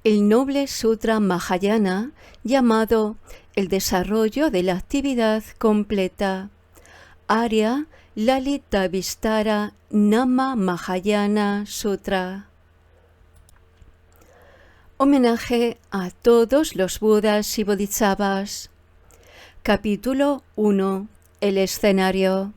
el noble Sutra Mahayana llamado el desarrollo de la actividad completa, Arya Lalita Vistara Nama Mahayana Sutra. Homenaje a todos los Budas y Bodhisattvas. Capítulo 1. El escenario.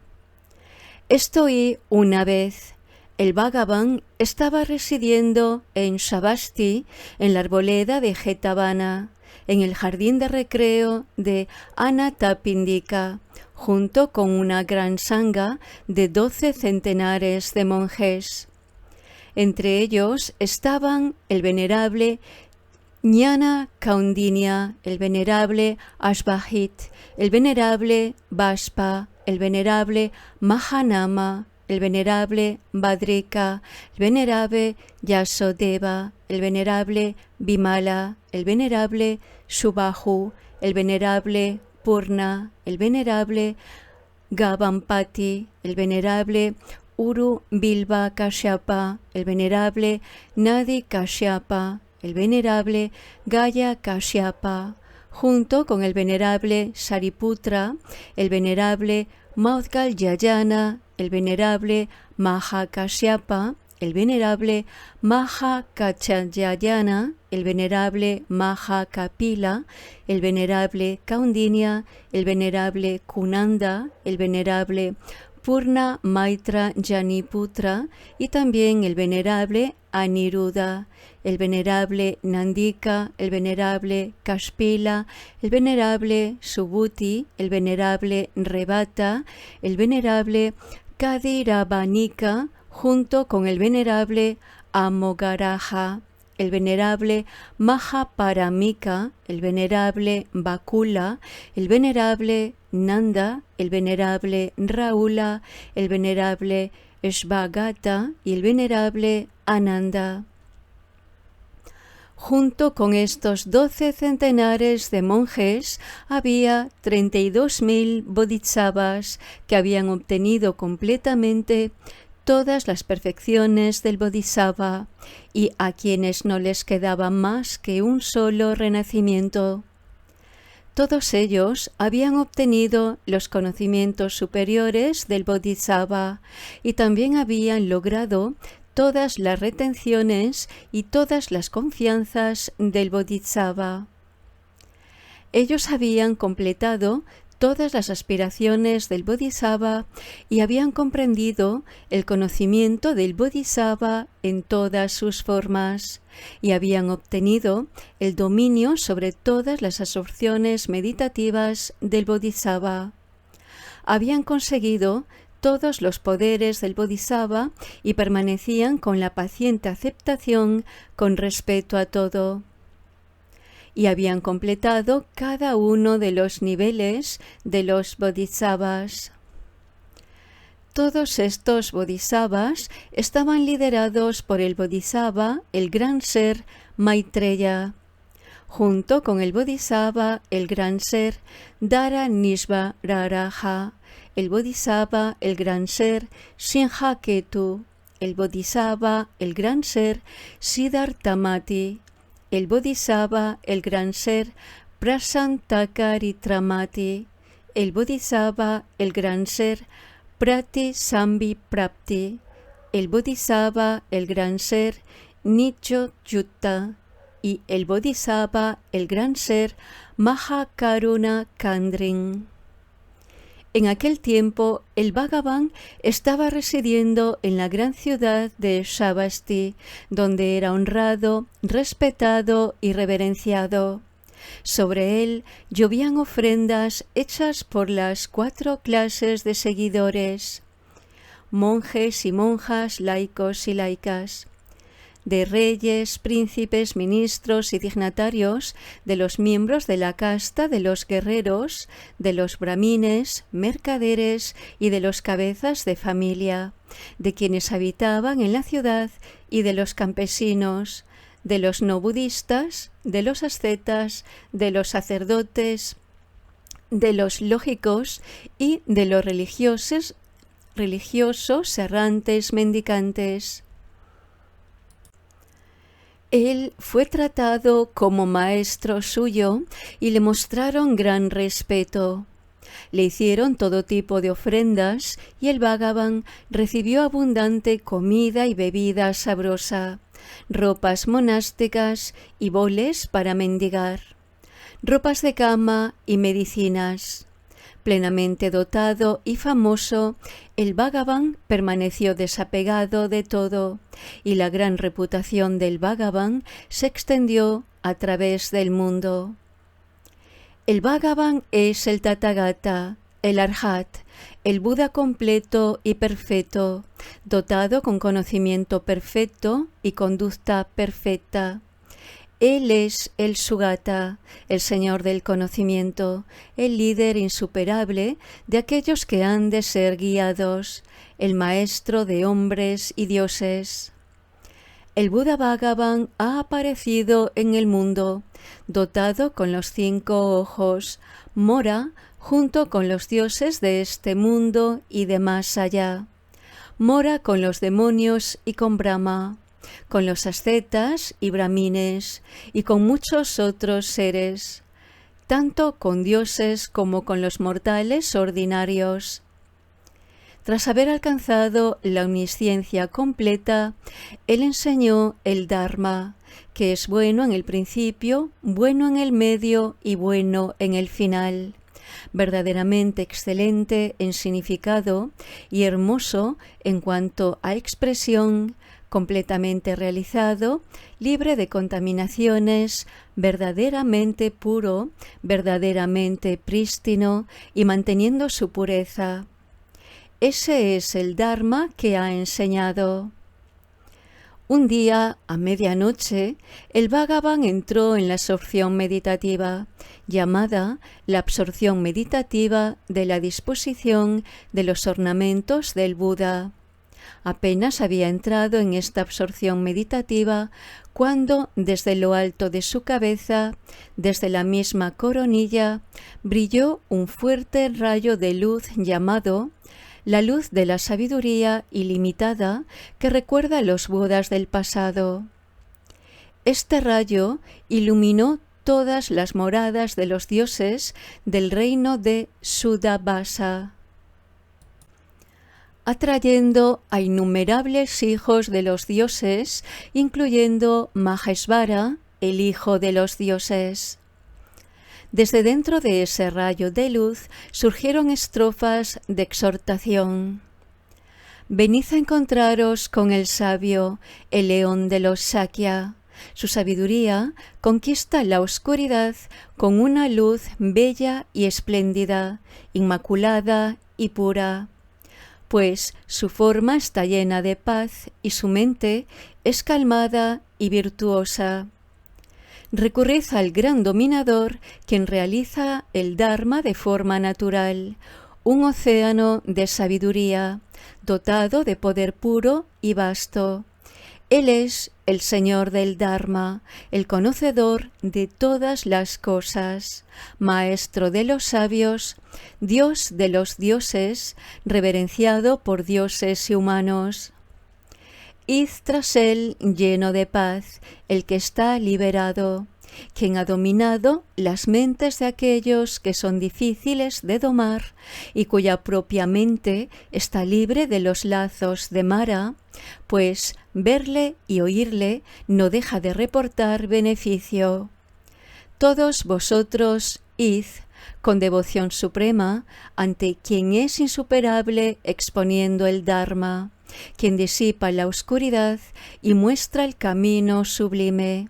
Estoy una vez. El Bhagavan estaba residiendo en Shavasti, en la arboleda de Jetavana, en el jardín de recreo de Anathapindika, junto con una gran sangha de 12 centenares de monjes. Entre ellos estaban el venerable Jnana Kaundinya, el venerable Ashvajit, el venerable Vaspa, el venerable Mahanama, el venerable Bhadrika, el venerable Yasodeva, el venerable Vimala, el venerable Subbahu, el venerable Purna, el venerable Gavampati, el venerable Uru Bilva Kashyapa, el venerable Nadi Kashyapa, el venerable Gaya Kashyapa, junto con el venerable Sariputra, el venerable Maudgalyayana, el venerable Mahakashyapa, el venerable Mahakachayana, el venerable Mahakapila, el venerable Kaundinya, el venerable Kunanda, el venerable Purna Maitra Janiputra y también el venerable Aniruddha, el venerable Nandika, el venerable Kashpila, el venerable Subhuti, el venerable Rebata, el venerable Kadiravanika, junto con el venerable Amogaraja, el venerable Mahaparamika, el venerable Bakula, el venerable Nanda, el venerable Raula, el venerable Shvagata y el venerable Ananda. Junto con estos 12 centenares de monjes había 32.000 bodhisattvas que habían obtenido completamente todas las perfecciones del bodhisattva y a quienes no les quedaba más que un solo renacimiento. Todos ellos habían obtenido los conocimientos superiores del bodhisattva y también habían logrado todas las retenciones y todas las confianzas del bodhisattva. Ellos habían completado todas las aspiraciones del bodhisattva y habían comprendido el conocimiento del bodhisattva en todas sus formas y habían obtenido el dominio sobre todas las absorciones meditativas del bodhisattva. Habían conseguido todos los poderes del bodhisattva y permanecían con la paciente aceptación con respecto a todo. Y habían completado cada uno de los niveles de los bodhisattvas. Todos estos bodhisattvas estaban liderados por el bodhisattva, el gran ser Maitreya, junto con el bodhisattva, el gran ser Dharaniśvaraja, el bodhisattva, el gran ser Sinhaketu, el bodhisattva, el gran ser Siddharthamati, el bodhisattva, el gran ser Prasantakaritamati, el bodhisattva, el gran ser Pratisambhiprapti, el bodhisattva, el gran ser Nityojutta y el bodhisattva, el gran ser Mahakaruna Kandrin. En aquel tiempo, el Bhagavan estaba residiendo en la gran ciudad de Shavasti, donde era honrado, respetado y reverenciado. Sobre él llovían ofrendas hechas por las 4 clases de seguidores, monjes y monjas, laicos y laicas, de reyes, príncipes, ministros y dignatarios, de los miembros de la casta de los guerreros, de los brahmines, mercaderes y de los cabezas de familia, de quienes habitaban en la ciudad y de los campesinos, de los no budistas, de los ascetas, de los sacerdotes, de los lógicos y de los religiosos errantes mendicantes. Él fue tratado como maestro suyo y le mostraron gran respeto. Le hicieron todo tipo de ofrendas y el Bhagavan recibió abundante comida y bebida sabrosa, ropas monásticas y boles para mendigar, ropas de cama y medicinas. Plenamente dotado y famoso, el Bhagavan permaneció desapegado de todo, y la gran reputación del Bhagavan se extendió a través del mundo. El Bhagavan es el Tathagata, el Arhat, el Buda completo y perfecto, dotado con conocimiento perfecto y conducta perfecta. Él es el Sugata, el Señor del conocimiento, el líder insuperable de aquellos que han de ser guiados, el maestro de hombres y dioses. El Buda Bhagavan ha aparecido en el mundo, dotado con los 5 ojos, mora junto con los dioses de este mundo y de más allá. Mora con los demonios y con Brahma, con los ascetas y brahmines, y con muchos otros seres, tanto con dioses como con los mortales ordinarios. Tras haber alcanzado la omnisciencia completa, él enseñó el Dharma, que es bueno en el principio, bueno en el medio y bueno en el final, verdaderamente excelente en significado y hermoso en cuanto a expresión, completamente realizado, libre de contaminaciones, verdaderamente puro, verdaderamente prístino y manteniendo su pureza. Ese es el Dharma que ha enseñado. Un día, a medianoche, el Bhagavan entró en la absorción meditativa, llamada la absorción meditativa de la disposición de los ornamentos del Buda. Apenas había entrado en esta absorción meditativa cuando, desde lo alto de su cabeza, desde la misma coronilla, brilló un fuerte rayo de luz llamado la luz de la sabiduría ilimitada que recuerda a los Budas del pasado. Este rayo iluminó todas las moradas de los dioses del reino de Sudabhasa, atrayendo a innumerables hijos de los dioses, incluyendo Maheshvara, el hijo de los dioses. Desde dentro de ese rayo de luz surgieron estrofas de exhortación. Venid a encontraros con el sabio, el león de los Shakya. Su sabiduría conquista la oscuridad con una luz bella y espléndida, inmaculada y pura, pues su forma está llena de paz y su mente es calmada y virtuosa. Recurrid al gran dominador, quien realiza el Dharma de forma natural, un océano de sabiduría, dotado de poder puro y vasto. Él es el Señor del Dharma, el conocedor de todas las cosas, Maestro de los sabios, Dios de los dioses, reverenciado por dioses y humanos. Id tras él lleno de paz, el que está liberado, quien ha dominado las mentes de aquellos que son difíciles de domar y cuya propia mente está libre de los lazos de Mara, pues verle y oírle no deja de reportar beneficio. Todos vosotros id con devoción suprema ante quien es insuperable exponiendo el Dharma, quien disipa la oscuridad y muestra el camino sublime,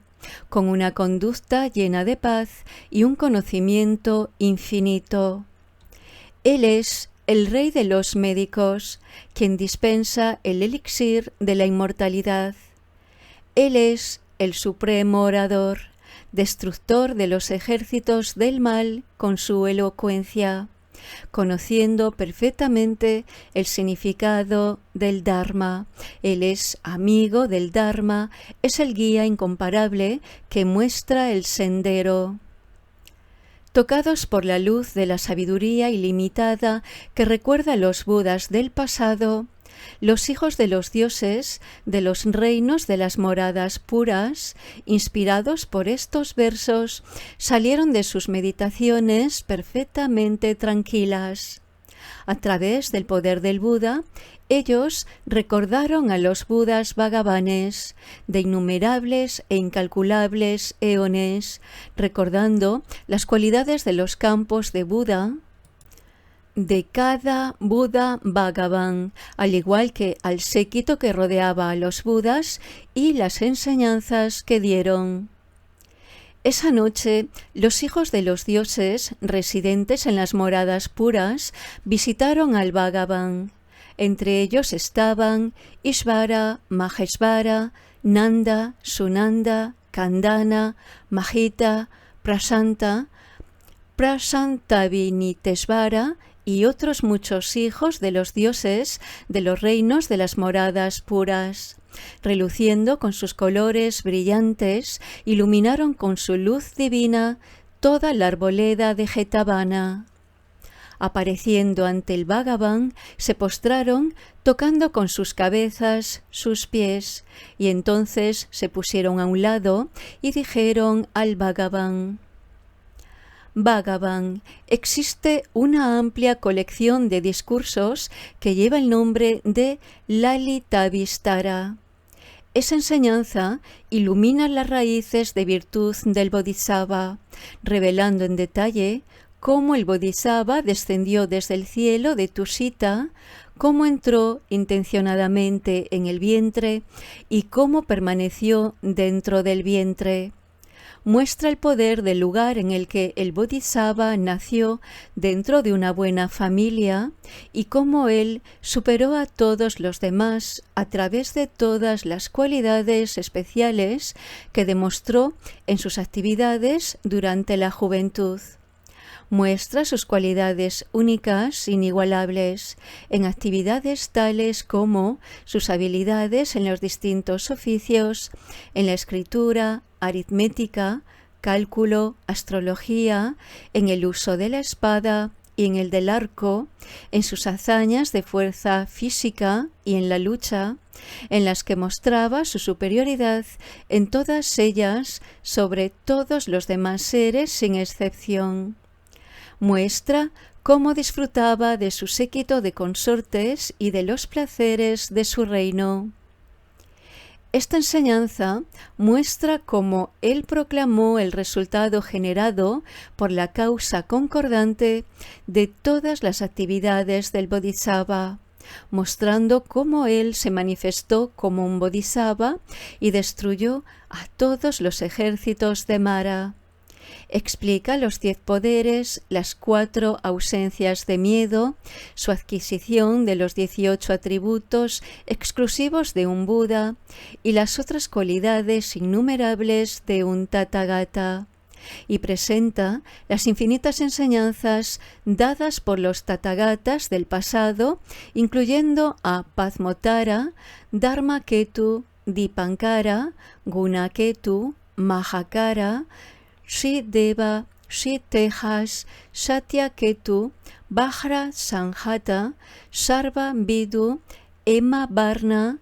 con una conducta llena de paz y un conocimiento infinito. Él es el Rey de los médicos, quien dispensa el elixir de la inmortalidad. Él es el supremo orador, destructor de los ejércitos del mal con su elocuencia, conociendo perfectamente el significado del Dharma. Él es amigo del Dharma, es el guía incomparable que muestra el sendero. Tocados por la luz de la sabiduría ilimitada que recuerda a los Budas del pasado, Los hijos de los dioses de los reinos de las moradas puras, inspirados por estos versos, salieron de sus meditaciones perfectamente tranquilas. A través del poder del Buda, ellos recordaron a los Budas Bhagavanes de innumerables e incalculables eones, recordando las cualidades de los campos de Buda, de cada Buda Bhagavan, al igual que al séquito que rodeaba a los Budas y las enseñanzas que dieron. Esa noche, los hijos de los dioses residentes en las moradas puras visitaron al Bhagavan. Entre ellos estaban Ishvara, Maheshvara, Nanda, Sunanda, Kandana, Mahita, Prasanta, Prasantavinitesvara y otros muchos hijos de los dioses de los reinos de las moradas puras. Reluciendo con sus colores brillantes, iluminaron con su luz divina toda la arboleda de Jetavana. Apareciendo ante el Bhagavan, se postraron tocando con sus cabezas sus pies, y entonces se pusieron a un lado y dijeron al Bhagavan: Bhagavan, existe una amplia colección de discursos que lleva el nombre de Lalitavistara. Esa enseñanza ilumina las raíces de virtud del Bodhisattva, revelando en detalle cómo el Bodhisattva descendió desde el cielo de Tusita, cómo entró intencionadamente en el vientre y cómo permaneció dentro del vientre. Muestra el poder del lugar en el que el Bodhisattva nació dentro de una buena familia y cómo él superó a todos los demás a través de todas las cualidades especiales que demostró en sus actividades durante la juventud. Muestra sus cualidades únicas, inigualables, en actividades tales como sus habilidades en los distintos oficios, en la escritura, aritmética, cálculo, astrología, en el uso de la espada y en el del arco, en sus hazañas de fuerza física y en la lucha, en las que mostraba su superioridad en todas ellas sobre todos los demás seres sin excepción. Muestra cómo disfrutaba de su séquito de consortes y de los placeres de su reino. Esta enseñanza muestra cómo él proclamó el resultado generado por la causa concordante de todas las actividades del Bodhisattva, mostrando cómo él se manifestó como un Bodhisattva y destruyó a todos los ejércitos de Mara. Explica los 10 poderes, las 4 ausencias de miedo, su adquisición de los 18 atributos exclusivos de un Buda y las otras cualidades innumerables de un Tathagata, y presenta las infinitas enseñanzas dadas por los Tathagatas del pasado, incluyendo a Padmotara, Dharmaketu, Dipankara, Gunaketu, Mahakara, Shrideva, Shitejas, Satyaketu, Vajra Sanjata, Sarva Vidu, Ema Varna,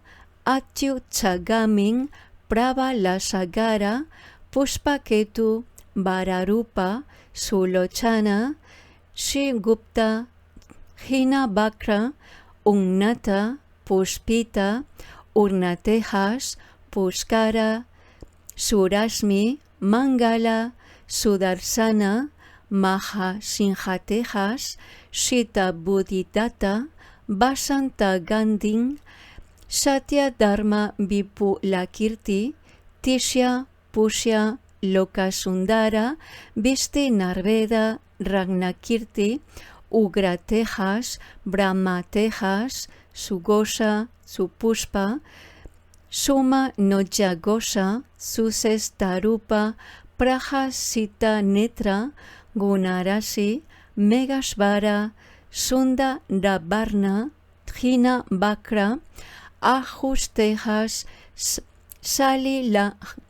Atyuchagamin, Pravalasagara, Pushpaketu, Vararupa, Sulochana, Shigupta, Hina Bakra, Unnata, Pushpita, Urnatejas, Pushkara, Surasmi, Mangala, Sudarsana, Maha Sinhatejas, Shita Buddhidata, Vasanta Gandhin, Satya Dharma Vipulakirti, Tishya, Pushya, Lokasundara, Visti Narveda, Ragnakirti, Ugratejas, Brahmatejas, Sugosha, Supushpa, Suma Nojagosha, Suses Tarupa, Prahasita Netra, Gunarasi, Megashvara, Sunda Ravarna, Hina Bakra, Ajustejas, Sali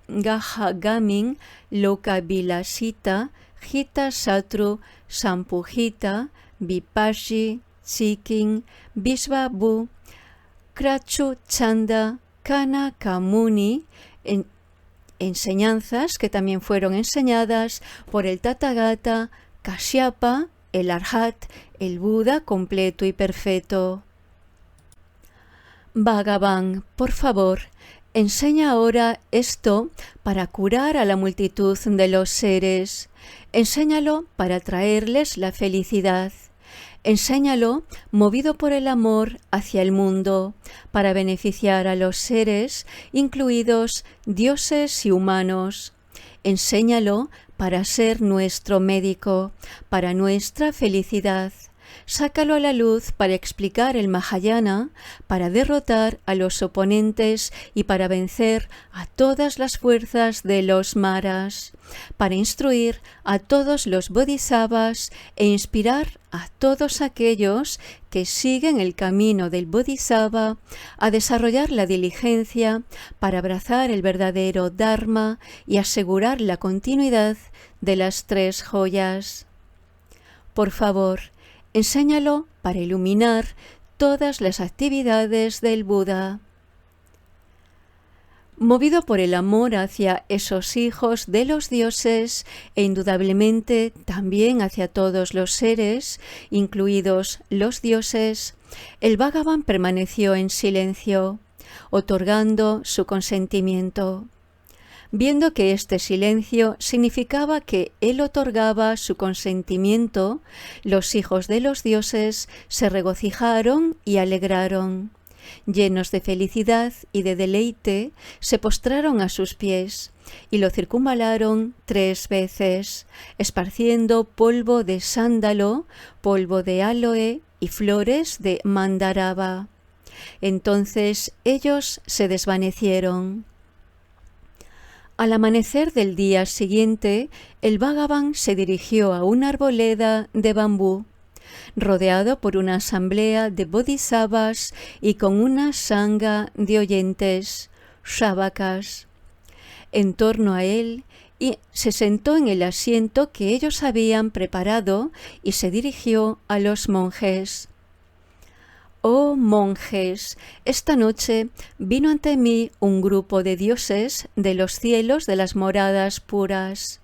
Gahagamin, Lokavilasita, Hita Satru, Sampuhita, Vipashi, Sikin, Visvabu, Krachu Chanda Kana Kamuni, enseñanzas que también fueron enseñadas por el Tathagata Kashyapa, el Arhat, el Buda completo y perfecto. Bhagavan, por favor, enseña ahora esto para curar a la multitud de los seres. Enséñalo para traerles la felicidad. Enséñalo movido por el amor hacia el mundo, para beneficiar a los seres, incluidos dioses y humanos. Enséñalo para ser nuestro médico, para nuestra felicidad. Sácalo a la luz para explicar el Mahayana, para derrotar a los oponentes y para vencer a todas las fuerzas de los maras, para instruir a todos los bodhisattvas e inspirar a todos aquellos que siguen el camino del bodhisattva a desarrollar la diligencia para abrazar el verdadero Dharma y asegurar la continuidad de las tres joyas. Por favor, enséñalo para iluminar todas las actividades del Buda. Movido por el amor hacia esos hijos de los dioses e indudablemente también hacia todos los seres, incluidos los dioses, el Bhagavan permaneció en silencio, otorgando su consentimiento. Viendo que este silencio significaba que él otorgaba su consentimiento, los hijos de los dioses se regocijaron y alegraron. Llenos de felicidad y de deleite, se postraron a sus pies y lo circunvalaron 3 veces, esparciendo polvo de sándalo, polvo de áloe y flores de mandarava. Entonces ellos se desvanecieron. Al amanecer del día siguiente, el Bhagavan se dirigió a una arboleda de bambú, rodeado por una asamblea de bodhisattvas y con una sangha de oyentes, shavakas. En torno a él, y se sentó en el asiento que ellos habían preparado y se dirigió a los monjes. Oh monjes, esta noche vino ante mí un grupo de dioses de los cielos de las moradas puras.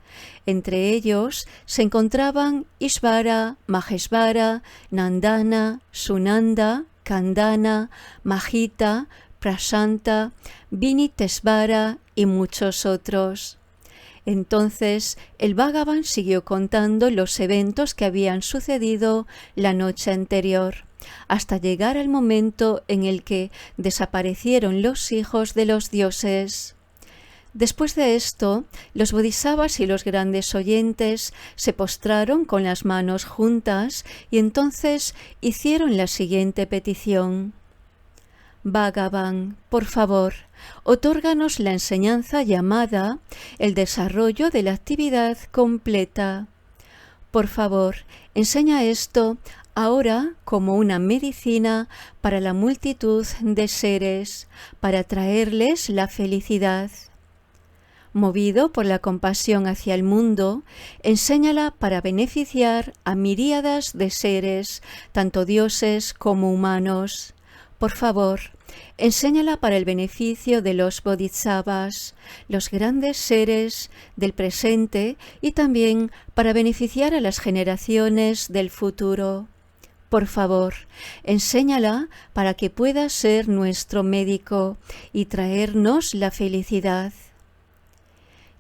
Entre ellos se encontraban Ishvara, Maheshvara, Nandana, Sunanda, Kandana, Mahita, Prashanta, Vinitesvara y muchos otros. Entonces el Bhagavan siguió contando los eventos que habían sucedido la noche anterior, hasta llegar al momento en el que desaparecieron los hijos de los dioses. Después de esto, los bodhisattvas y los grandes oyentes se postraron con las manos juntas y entonces hicieron la siguiente petición. Bhagavan, por favor, otórganos la enseñanza llamada el desarrollo de la actividad completa. Por favor, enseña esto ahora como una medicina para la multitud de seres, para traerles la felicidad. Movido por la compasión hacia el mundo, enséñala para beneficiar a miríadas de seres, tanto dioses como humanos. Por favor, enséñala para el beneficio de los bodhisattvas, los grandes seres del presente y también para beneficiar a las generaciones del futuro. Por favor, enséñala para que pueda ser nuestro médico y traernos la felicidad.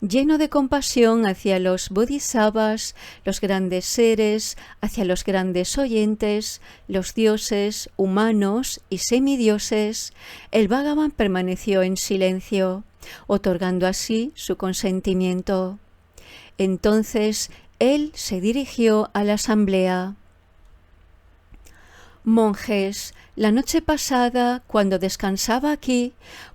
Lleno de compasión hacia los bodhisattvas, los grandes seres, hacia los grandes oyentes, los dioses, humanos y semidioses, el Bhagavan permaneció en silencio, otorgando así su consentimiento. Entonces él se dirigió a la asamblea. Monjes, la noche pasada, cuando descansaba aquí,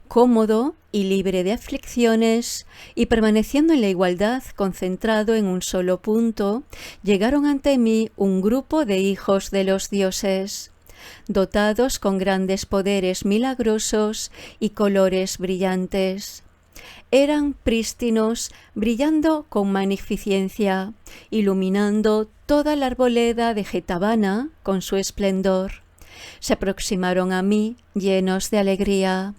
cómodo y libre de aflicciones, y permaneciendo en la igualdad concentrado en un solo punto, llegaron ante mí un grupo de hijos de los dioses, dotados con grandes poderes milagrosos y colores brillantes. Eran prístinos, brillando con magnificencia, iluminando toda la arboleda de Jetavana con su esplendor. Se aproximaron a mí llenos de alegría.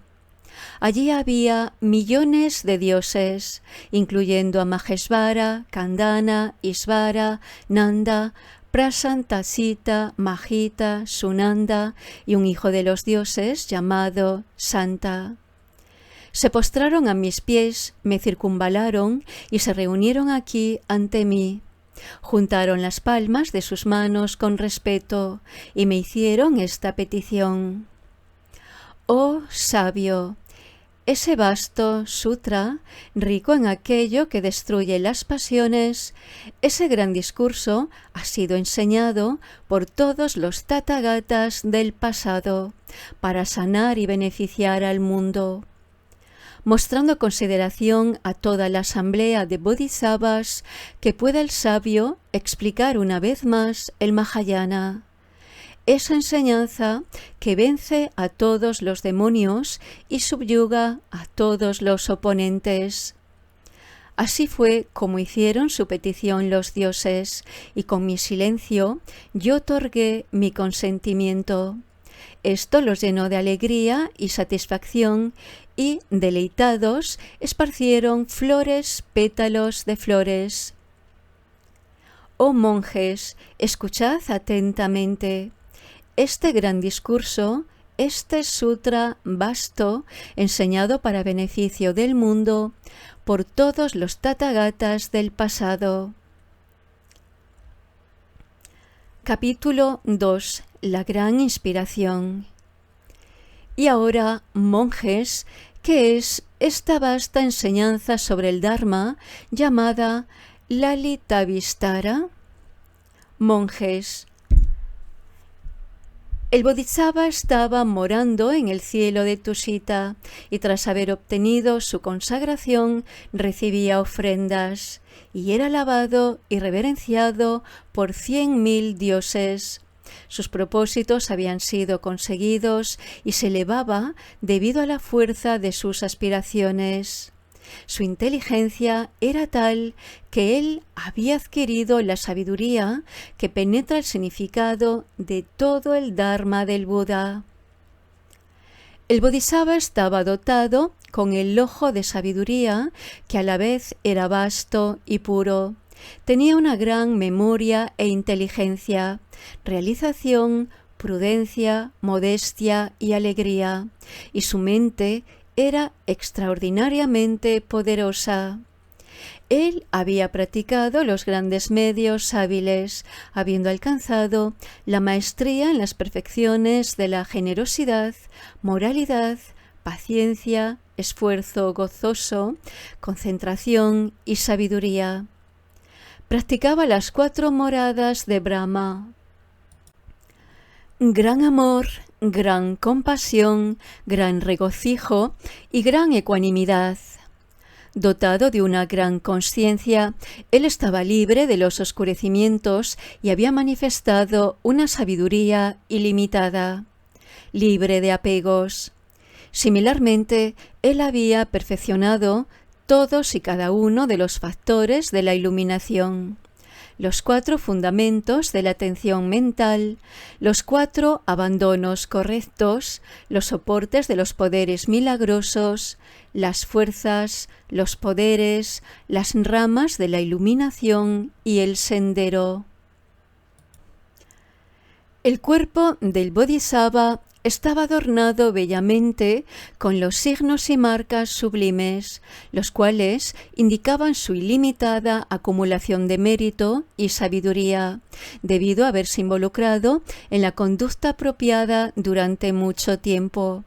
Allí había millones de dioses, incluyendo a Maheshvara, Kandana, Isvara, Nanda, Prasantasita, Mahita, Sunanda y un hijo de los dioses llamado Santa. Se postraron a mis pies, me circunvalaron y se reunieron aquí ante mí. Juntaron las palmas de sus manos con respeto y me hicieron esta petición. Oh sabio, ese vasto sutra, rico en aquello que destruye las pasiones, ese gran discurso ha sido enseñado por todos los tathagatas del pasado para sanar y beneficiar al mundo. Mostrando consideración a toda la asamblea de bodhisattvas, que pueda el sabio explicar una vez más el Mahayana. Esa enseñanza que vence a todos los demonios y subyuga a todos los oponentes. Así fue como hicieron su petición los dioses, y con mi silencio yo otorgué mi consentimiento. Esto los llenó de alegría y satisfacción, y, deleitados, esparcieron flores, pétalos de flores. Oh monjes, escuchad atentamente. Este gran discurso, este sutra vasto, enseñado para beneficio del mundo por todos los tathagatas del pasado. Capítulo 2. La gran inspiración. Y ahora, monjes, ¿qué es esta vasta enseñanza sobre el Dharma llamada Lalitavistara? Monjes. El Bodhisattva estaba morando en el cielo de Tushita y tras haber obtenido su consagración recibía ofrendas y era alabado y reverenciado por 100.000 dioses. Sus propósitos habían sido conseguidos y se elevaba debido a la fuerza de sus aspiraciones. Su inteligencia era tal que él había adquirido la sabiduría que penetra el significado de todo el Dharma del Buda. El Bodhisattva estaba dotado con el ojo de sabiduría que a la vez era vasto y puro. Tenía una gran memoria e inteligencia, realización, prudencia, modestia y alegría, y su mente era extraordinariamente poderosa. Él había practicado los grandes medios hábiles, habiendo alcanzado la maestría en las perfecciones de la generosidad, moralidad, paciencia, esfuerzo gozoso, concentración y sabiduría. Practicaba las 4 moradas de Brahma. Gran amor, gran compasión, gran regocijo y gran ecuanimidad. Dotado de una gran consciencia, él estaba libre de los oscurecimientos y había manifestado una sabiduría ilimitada, libre de apegos. Similarmente, él había perfeccionado todos y cada uno de los factores de la iluminación, los 4 fundamentos de la atención mental, los 4 abandonos correctos, los soportes de los poderes milagrosos, las fuerzas, los poderes, las ramas de la iluminación y el sendero. El cuerpo del Bodhisattva estaba adornado bellamente con los signos y marcas sublimes, los cuales indicaban su ilimitada acumulación de mérito y sabiduría, debido a haberse involucrado en la conducta apropiada durante mucho tiempo,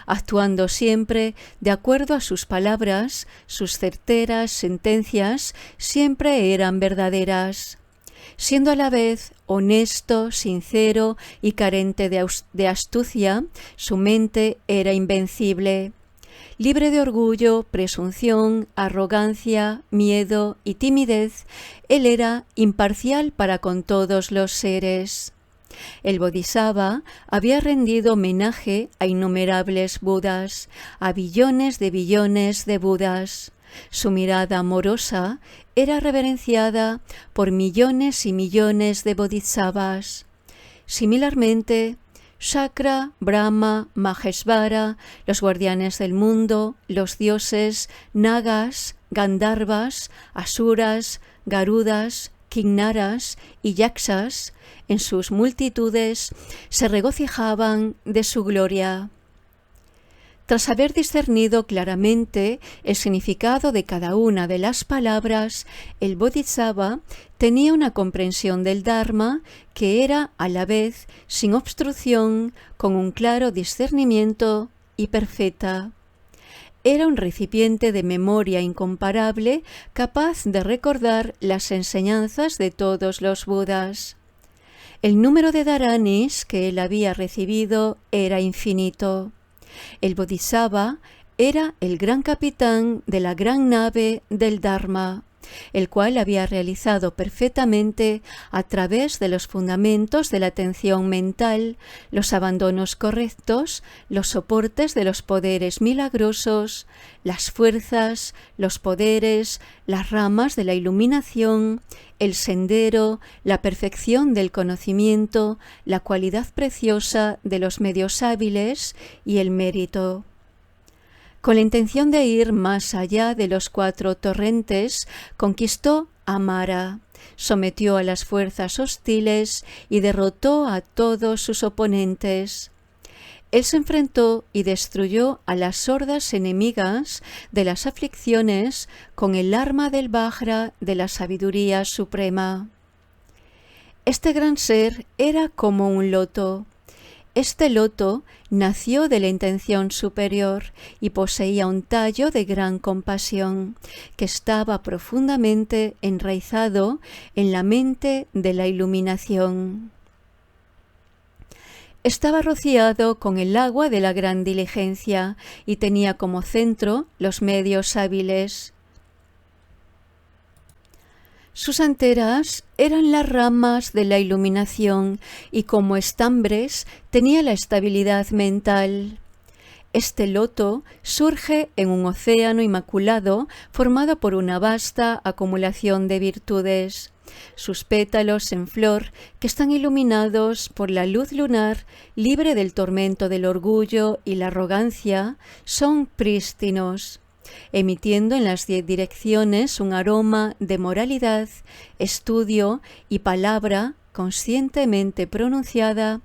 actuando siempre de acuerdo a sus palabras. Sus certeras sentencias siempre eran verdaderas. Siendo a la vez honesto, sincero y carente de astucia, su mente era invencible. Libre de orgullo, presunción, arrogancia, miedo y timidez, él era imparcial para con todos los seres. El Bodhisattva había rendido homenaje a innumerables Budas, a billones de Budas. Su mirada amorosa era reverenciada por millones y millones de bodhisattvas. Similarmente, Shakra, Brahma, Maheshvara, los guardianes del mundo, los dioses, Nagas, Gandharvas, Asuras, Garudas, Kinnaras y Yakshas, en sus multitudes, se regocijaban de su gloria. Tras haber discernido claramente el significado de cada una de las palabras, el Bodhisattva tenía una comprensión del Dharma que era a la vez sin obstrucción, con un claro discernimiento y perfecta. Era un recipiente de memoria incomparable, capaz de recordar las enseñanzas de todos los Budas. El número de dharanis que él había recibido era infinito. El Bodhisattva era el gran capitán de la gran nave del Dharma, el cual había realizado perfectamente a través de los fundamentos de la atención mental, los abandonos correctos, los soportes de los poderes milagrosos, las fuerzas, los poderes, las ramas de la iluminación, el sendero, la perfección del conocimiento, la cualidad preciosa de los medios hábiles y el mérito. Con la intención de ir más allá de los 4 torrentes, conquistó a Mara, sometió a las fuerzas hostiles y derrotó a todos sus oponentes. Él se enfrentó y destruyó a las sordas enemigas de las aflicciones con el arma del Vajra de la sabiduría suprema. Este gran ser era como un loto. Este loto nació de la intención superior y poseía un tallo de gran compasión, que estaba profundamente enraizado en la mente de la iluminación. Estaba rociado con el agua de la gran diligencia y tenía como centro los medios hábiles. Sus anteras eran las ramas de la iluminación y como estambres tenía la estabilidad mental. Este loto surge en un océano inmaculado formado por una vasta acumulación de virtudes. Sus pétalos en flor, que están iluminados por la luz lunar, libre del tormento del orgullo y la arrogancia, son prístinos, emitiendo en las 10 direcciones un aroma de moralidad, estudio y palabra conscientemente pronunciada.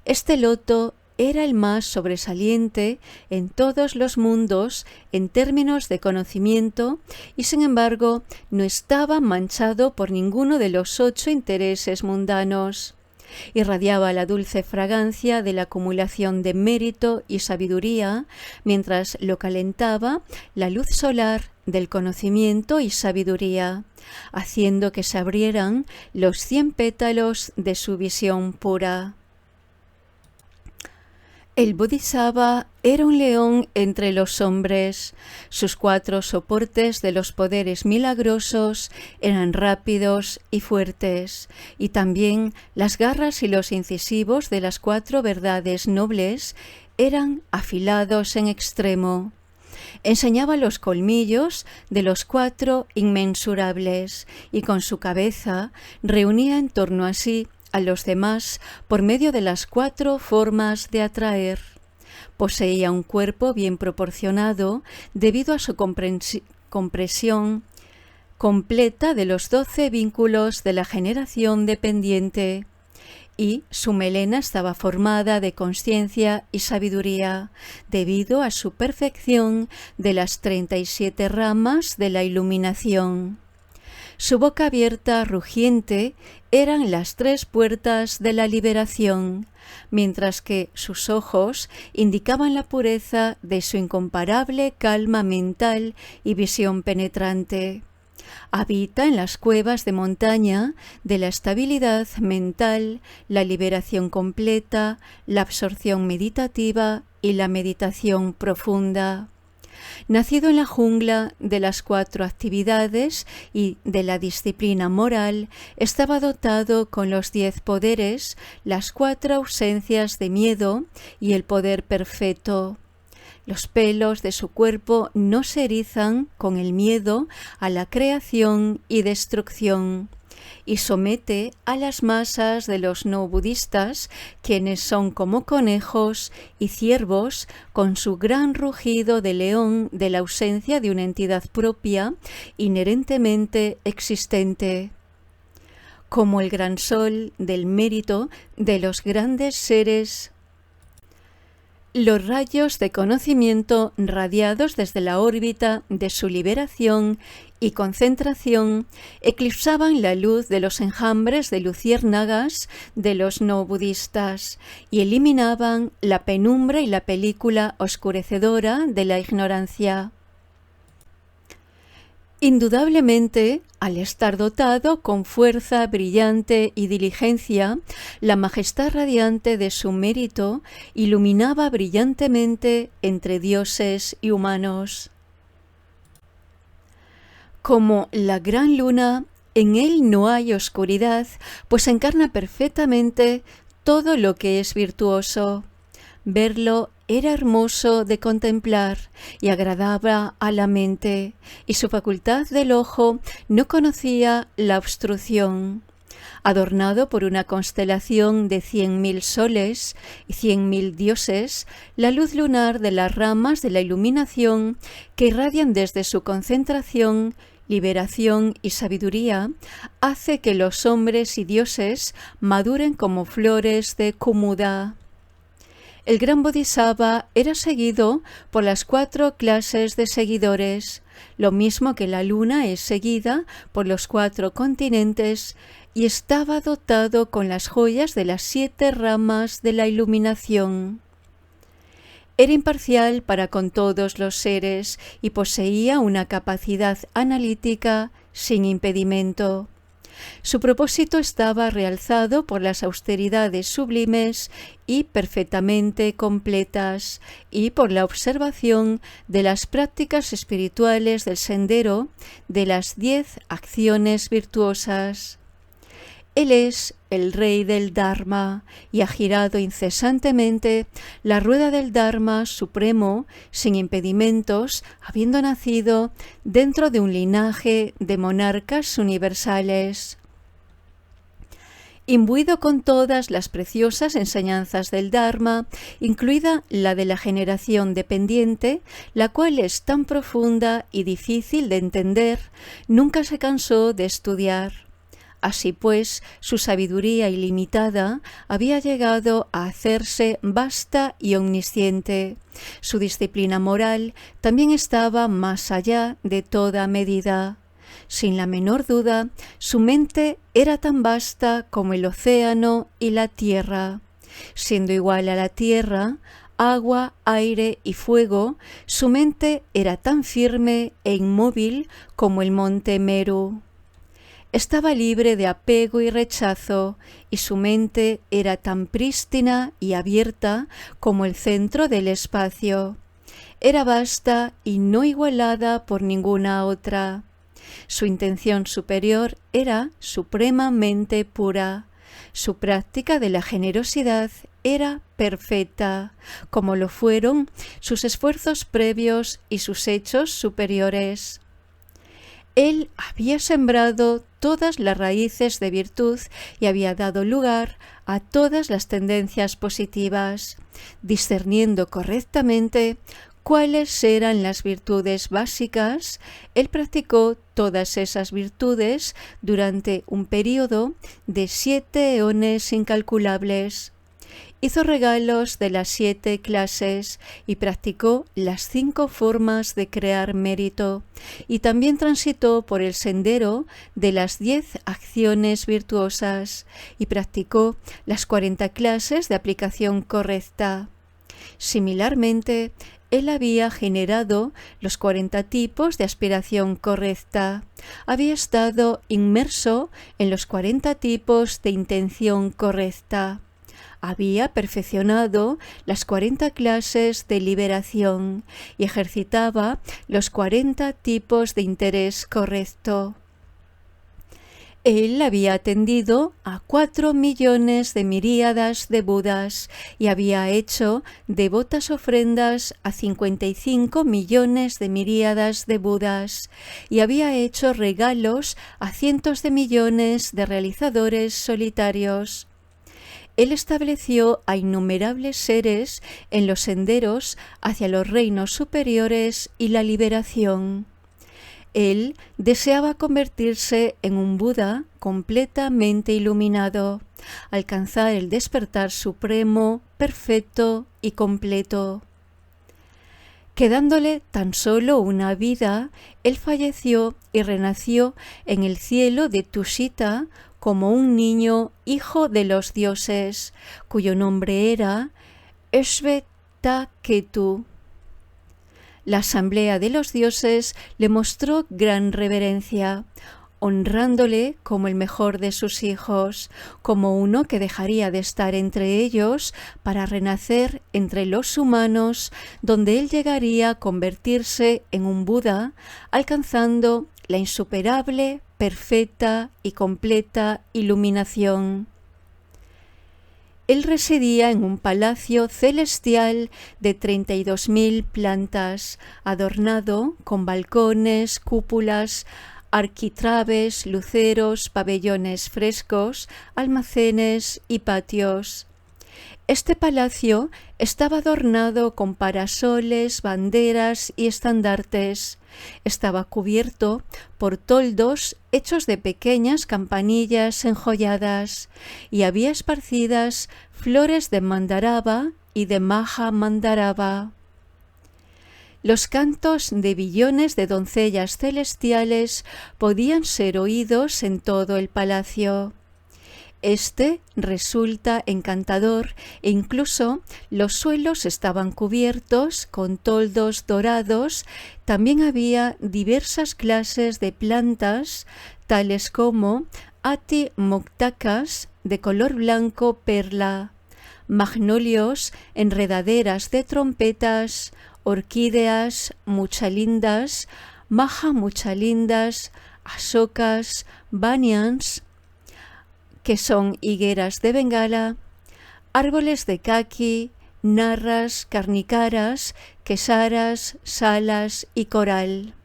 Este loto era el más sobresaliente en todos los mundos en términos de conocimiento y, sin embargo, no estaba manchado por ninguno de los 8 intereses mundanos. Irradiaba la dulce fragancia de la acumulación de mérito y sabiduría, mientras lo calentaba la luz solar del conocimiento y sabiduría, haciendo que se abrieran los 100 pétalos de su visión pura. El Bodhisattva era un león entre los hombres. Sus 4 soportes de los poderes milagrosos eran rápidos y fuertes, y también las garras y los incisivos de las 4 verdades nobles eran afilados en extremo. Enseñaba los colmillos de los 4 inmensurables, y con su cabeza reunía en torno a sí a los demás por medio de las 4 formas de atraer. Poseía un cuerpo bien proporcionado debido a su compresión completa de los 12 vínculos de la generación dependiente, y su melena estaba formada de consciencia y sabiduría debido a su perfección de las 37 ramas de la iluminación. Su boca abierta, rugiente, eran las 3 puertas de la liberación, mientras que sus ojos indicaban la pureza de su incomparable calma mental y visión penetrante. Habita en las cuevas de montaña de la estabilidad mental, la liberación completa, la absorción meditativa y la meditación profunda. Nacido en la jungla de las 4 actividades y de la disciplina moral, estaba dotado con los 10 poderes, las 4 ausencias de miedo y el poder perfecto. Los pelos de su cuerpo no se erizan con el miedo a la creación y destrucción. y somete a las masas de los no budistas, quienes son como conejos y ciervos con su gran rugido de león de la ausencia de una entidad propia inherentemente existente. Como el gran sol del mérito de los grandes seres, los rayos de conocimiento radiados desde la órbita de su liberación y concentración eclipsaban la luz de los enjambres de luciérnagas de los no budistas y eliminaban la penumbra y la película oscurecedora de la ignorancia. Indudablemente, al estar dotado con fuerza brillante y diligencia, la majestad radiante de su mérito iluminaba brillantemente entre dioses y humanos. Como la gran luna, en él no hay oscuridad, pues encarna perfectamente todo lo que es virtuoso. Verlo era hermoso de contemplar y agradaba a la mente, y su facultad del ojo no conocía la obstrucción. Adornado por una constelación de 100.000 soles y 100.000 dioses, la luz lunar de las ramas de la iluminación que irradian desde su concentración, liberación y sabiduría, hace que los hombres y dioses maduren como flores de Kumuda. El gran Bodhisattva era seguido por las 4 clases de seguidores, lo mismo que la luna es seguida por los 4 continentes, y estaba dotado con las joyas de las 7 ramas de la iluminación. Era imparcial para con todos los seres y poseía una capacidad analítica sin impedimento. Su propósito estaba realzado por las austeridades sublimes y perfectamente completas, y por la observación de las prácticas espirituales del sendero de las 10 acciones virtuosas. Él es el rey del Dharma y ha girado incesantemente la rueda del Dharma supremo sin impedimentos, habiendo nacido dentro de un linaje de monarcas universales. Imbuido con todas las preciosas enseñanzas del Dharma, incluida la de la generación dependiente, la cual es tan profunda y difícil de entender, nunca se cansó de estudiar. Así pues, su sabiduría ilimitada había llegado a hacerse vasta y omnisciente. Su disciplina moral también estaba más allá de toda medida. Sin la menor duda, su mente era tan vasta como el océano y la tierra. Siendo igual a la tierra, agua, aire y fuego, su mente era tan firme e inmóvil como el monte Meru. Estaba libre de apego y rechazo, y su mente era tan prístina y abierta como el centro del espacio. Era vasta y no igualada por ninguna otra. Su intención superior era supremamente pura. Su práctica de la generosidad era perfecta, como lo fueron sus esfuerzos previos y sus hechos superiores. Él había sembrado todas las raíces de virtud y había dado lugar a todas las tendencias positivas, discerniendo correctamente cuáles eran las virtudes básicas. Él practicó todas esas virtudes durante un período de 7 eones incalculables. Hizo regalos de las 7 clases y practicó las 5 formas de crear mérito, y también transitó por el sendero de las 10 acciones virtuosas y practicó las 40 clases de aplicación correcta. Similarmente, él había generado los 40 tipos de aspiración correcta. Había estado inmerso en los 40 tipos de intención correcta. Había perfeccionado las 40 clases de liberación y ejercitaba los 40 tipos de interés correcto. Él había atendido a 4 millones de miríadas de Budas y había hecho devotas ofrendas a 55 millones de miríadas de Budas y había hecho regalos a cientos de millones de realizadores solitarios. Él estableció a innumerables seres en los senderos hacia los reinos superiores y la liberación. Él deseaba convertirse en un Buda completamente iluminado, alcanzar el despertar supremo, perfecto y completo. Quedándole tan solo una vida, él falleció y renació en el cielo de Tushita como un niño hijo de los dioses, cuyo nombre era Shvetaketu. La asamblea de los dioses le mostró gran reverencia, honrándole como el mejor de sus hijos, como uno que dejaría de estar entre ellos para renacer entre los humanos, donde él llegaría a convertirse en un Buda, alcanzando la insuperable, perfecta y completa iluminación. Él residía en un palacio celestial de 32.000 plantas, adornado con balcones, cúpulas, arquitrabes, luceros, pabellones frescos, almacenes y patios. Este palacio estaba adornado con parasoles, banderas y estandartes. Estaba cubierto por toldos hechos de pequeñas campanillas enjolladas y había esparcidas flores de mandaraba y de maja mandaraba. Los cantos de billones de doncellas celestiales podían ser oídos en todo el palacio. Este resulta encantador e incluso los suelos estaban cubiertos con toldos dorados. También había diversas clases de plantas, tales como atimoctacas de color blanco perla, magnolios, enredaderas de trompetas, orquídeas muchalindas, maja muchalindas, asocas, banyans, que son higueras de Bengala, árboles de caqui, narras, carnicaras, quesaras, salas y coral.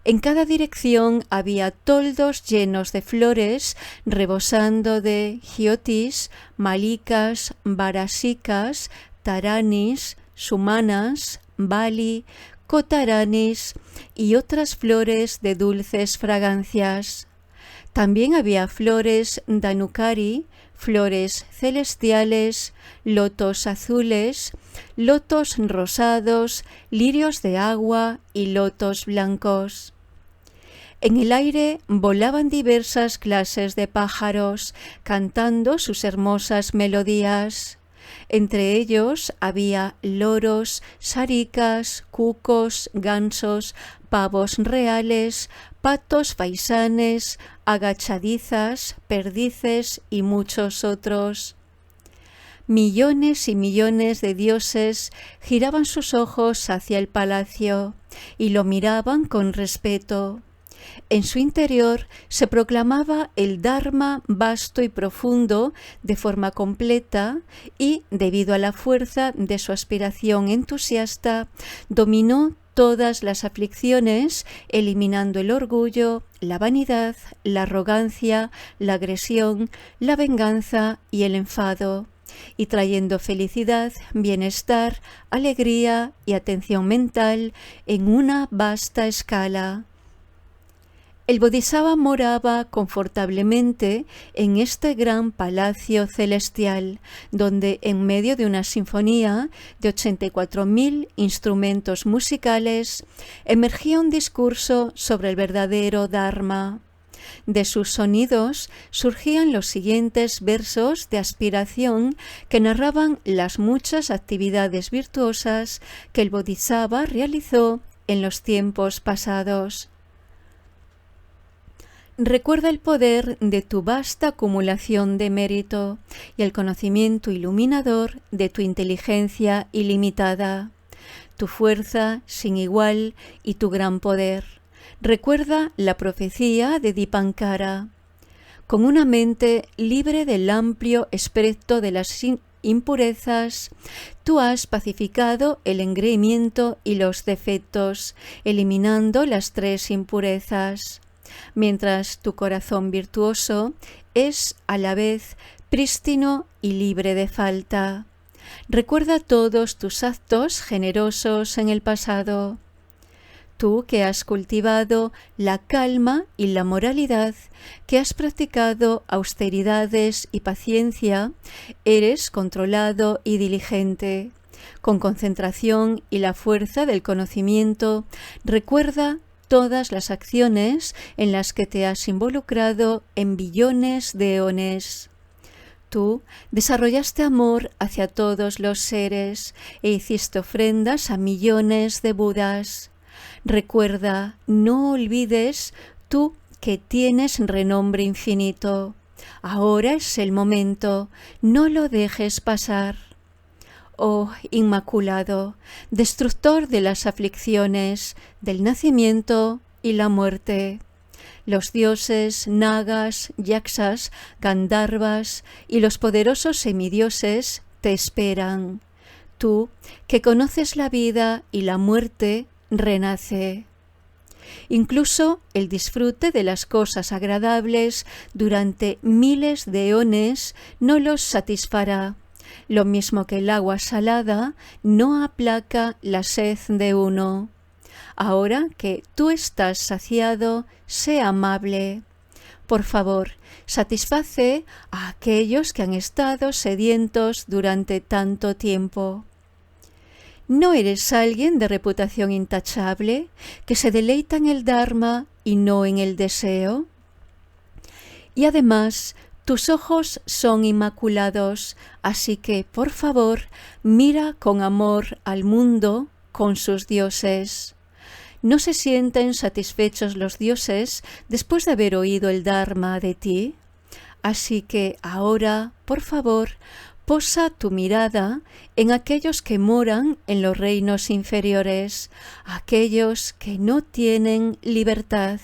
En cada dirección había toldos llenos de flores, rebosando de giotis, malicas, barasicas, taranis, sumanas, bali, cotaranis y otras flores de dulces fragancias. También había flores danukari, flores celestiales, lotos azules, lotos rosados, lirios de agua y lotos blancos. En el aire volaban diversas clases de pájaros, cantando sus hermosas melodías. Entre ellos había loros, saricas, cucos, gansos, pavos reales, patos faisanes, agachadizas, perdices y muchos otros. Millones y millones de dioses giraban sus ojos hacia el palacio y lo miraban con respeto. En su interior se proclamaba el Dharma vasto y profundo de forma completa y, debido a la fuerza de su aspiración entusiasta, dominó todas las aflicciones, eliminando el orgullo, la vanidad, la arrogancia, la agresión, la venganza y el enfado, y trayendo felicidad, bienestar, alegría y atención mental en una vasta escala. El Bodhisattva moraba confortablemente en este gran palacio celestial, donde en medio de una sinfonía de 84.000 instrumentos musicales emergía un discurso sobre el verdadero Dharma. De sus sonidos surgían los siguientes versos de aspiración que narraban las muchas actividades virtuosas que el Bodhisattva realizó en los tiempos pasados. Recuerda el poder de tu vasta acumulación de mérito y el conocimiento iluminador de tu inteligencia ilimitada, tu fuerza sin igual y tu gran poder. Recuerda la profecía de Dipankara. con una mente libre del amplio espectro de las impurezas, tú has pacificado el engreimiento y los defectos, eliminando las 3 impurezas, mientras tu corazón virtuoso es a la vez prístino y libre de falta. Recuerda todos tus actos generosos en el pasado. Tú que has cultivado la calma y la moralidad, que has practicado austeridades y paciencia, eres controlado y diligente. Con concentración y la fuerza del conocimiento, recuerda todas las acciones en las que te has involucrado en billones de eones. Tú desarrollaste amor hacia todos los seres e hiciste ofrendas a millones de Budas. Recuerda, no olvides, tú que tienes renombre infinito. Ahora es el momento, no lo dejes pasar. Oh Inmaculado, destructor de las aflicciones, del nacimiento y la muerte. Los dioses, nagas, yaksas, gandharvas y los poderosos semidioses te esperan. Tú, que conoces la vida y la muerte, renace. Incluso el disfrute de las cosas agradables durante miles de eones no los satisfará, lo mismo que el agua salada no aplaca la sed de uno. Ahora que tú estás saciado, sé amable. Por favor, satisface a aquellos que han estado sedientos durante tanto tiempo. ¿No eres alguien de reputación intachable, que se deleita en el Dharma y no en el deseo? Y además, tus ojos son inmaculados, así que, por favor, mira con amor al mundo, con sus dioses. ¿No se sienten satisfechos los dioses después de haber oído el Dharma de ti? Así que ahora, por favor, posa tu mirada en aquellos que moran en los reinos inferiores, aquellos que no tienen libertad.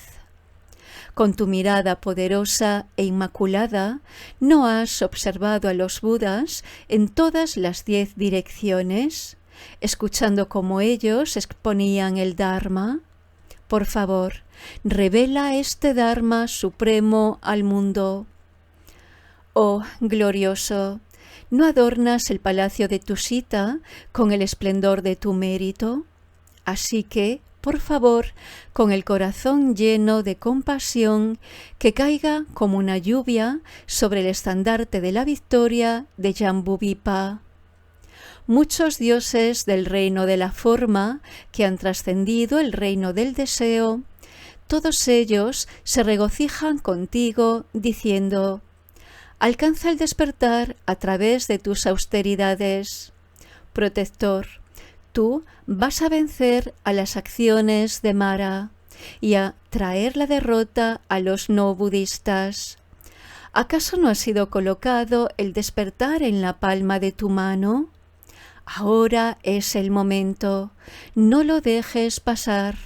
Con tu mirada poderosa e inmaculada, ¿no has observado a los Budas en todas las 10 direcciones, escuchando cómo ellos exponían el Dharma? Por favor, revela este Dharma supremo al mundo. Oh, glorioso, ¿no adornas el palacio de tu Sita con el esplendor de tu mérito? Así que, por favor, con el corazón lleno de compasión, que caiga como una lluvia sobre el estandarte de la victoria de Jambudvipa. Muchos dioses del reino de la forma, que han trascendido el reino del deseo, todos ellos se regocijan contigo, diciendo: alcanza el despertar a través de tus austeridades. Protector, tú vas a vencer a las acciones de Mara y a traer la derrota a los no budistas. ¿Acaso no ha sido colocado el despertar en la palma de tu mano? Ahora es el momento, no lo dejes pasar.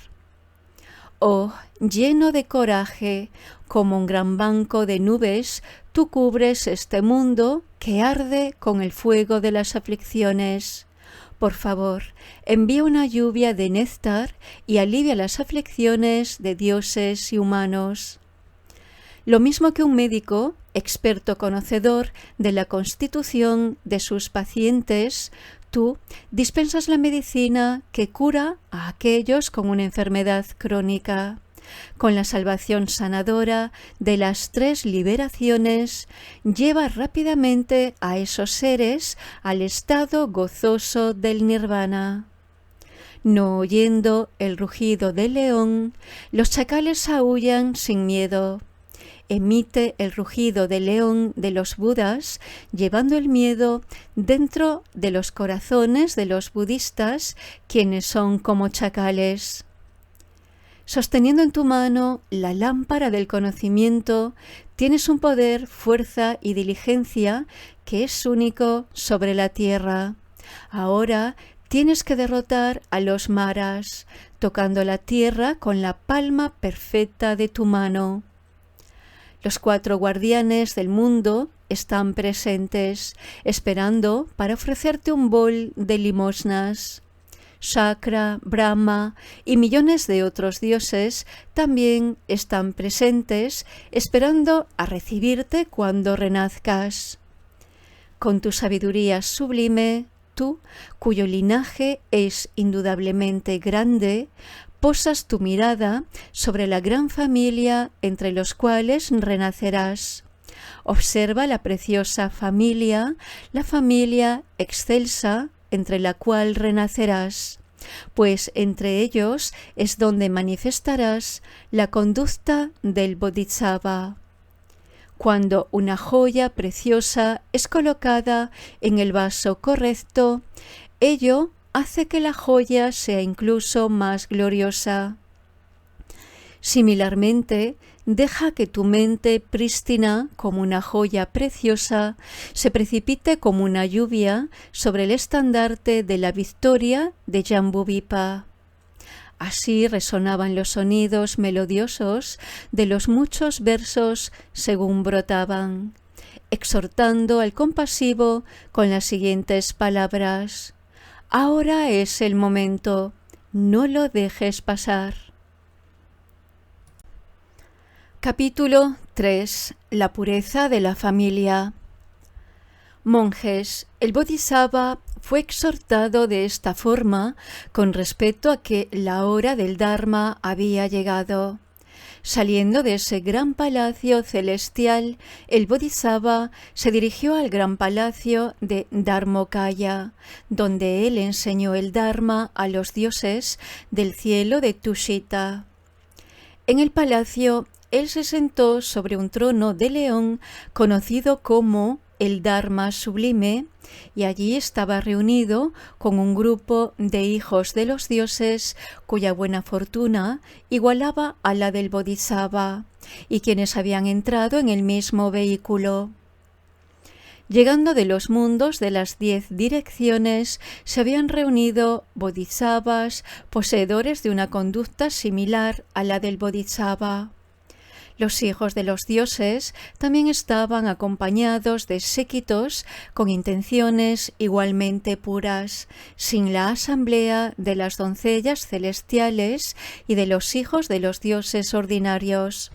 Oh, lleno de coraje, como un gran banco de nubes, tú cubres este mundo que arde con el fuego de las aflicciones. Por favor, envía una lluvia de néctar y alivia las aflicciones de dioses y humanos. Lo mismo que un médico, experto conocedor de la constitución de sus pacientes, tú dispensas la medicina que cura a aquellos con una enfermedad crónica. Con la salvación sanadora de las 3 liberaciones, lleva rápidamente a esos seres al estado gozoso del nirvana. No oyendo el rugido del león, los chacales aúllan sin miedo. Emite el rugido del león de los Budas, llevando el miedo dentro de los corazones de los budistas, quienes son como chacales. Sosteniendo en tu mano la lámpara del conocimiento, tienes un poder, fuerza y diligencia que es único sobre la tierra. Ahora tienes que derrotar a los maras, tocando la tierra con la palma perfecta de tu mano. Los 4 guardianes del mundo están presentes, esperando para ofrecerte un bol de limosnas. Shakra, Brahma y millones de otros dioses también están presentes, esperando a recibirte cuando renazcas. Con tu sabiduría sublime, tú, cuyo linaje es indudablemente grande, posas tu mirada sobre la gran familia entre los cuales renacerás. Observa la preciosa familia, la familia excelsa entre la cual renacerás, pues entre ellos es donde manifestarás la conducta del Bodhisattva. Cuando una joya preciosa es colocada en el vaso correcto, ello hace que la joya sea incluso más gloriosa. Similarmente, deja que tu mente prístina, como una joya preciosa, se precipite como una lluvia sobre el estandarte de la victoria de Jambudvipa. Así resonaban los sonidos melodiosos de los muchos versos según brotaban, exhortando al compasivo con las siguientes palabras: ahora es el momento, no lo dejes pasar. Capítulo 3. La pureza de la familia. Monjes, el Bodhisattva fue exhortado de esta forma con respecto a que la hora del Dharma había llegado. Saliendo de ese gran palacio celestial, el Bodhisattva se dirigió al gran palacio de Dharmokaya, donde él enseñó el Dharma a los dioses del cielo de Tushita. En el palacio, él se sentó sobre un trono de león conocido como el Dharma sublime, y allí estaba reunido con un grupo de hijos de los dioses cuya buena fortuna igualaba a la del Bodhisattva, y quienes habían entrado en el mismo vehículo. Llegando de los mundos de las 10 direcciones, se habían reunido bodhisattvas poseedores de una conducta similar a la del Bodhisattva. Los hijos de los dioses también estaban acompañados de séquitos con intenciones igualmente puras, sin la asamblea de las doncellas celestiales y de los hijos de los dioses ordinarios.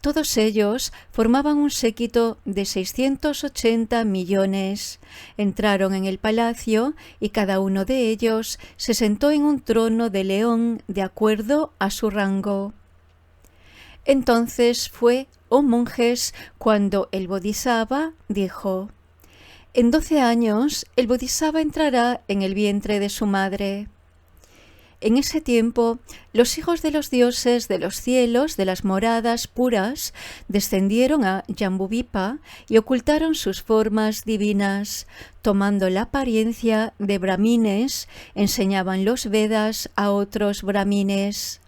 Todos ellos formaban un séquito de 680 millones. Entraron en el palacio y cada uno de ellos se sentó en un trono de león de acuerdo a su rango. Entonces fue, oh monjes, cuando el Bodhisattva dijo: en 12 años el Bodhisattva entrará en el vientre de su madre. En ese tiempo, los hijos de los dioses de los cielos, de las moradas puras, descendieron a Jambudvipa y ocultaron sus formas divinas. Tomando la apariencia de brahmines, enseñaban los Vedas a otros brahmines.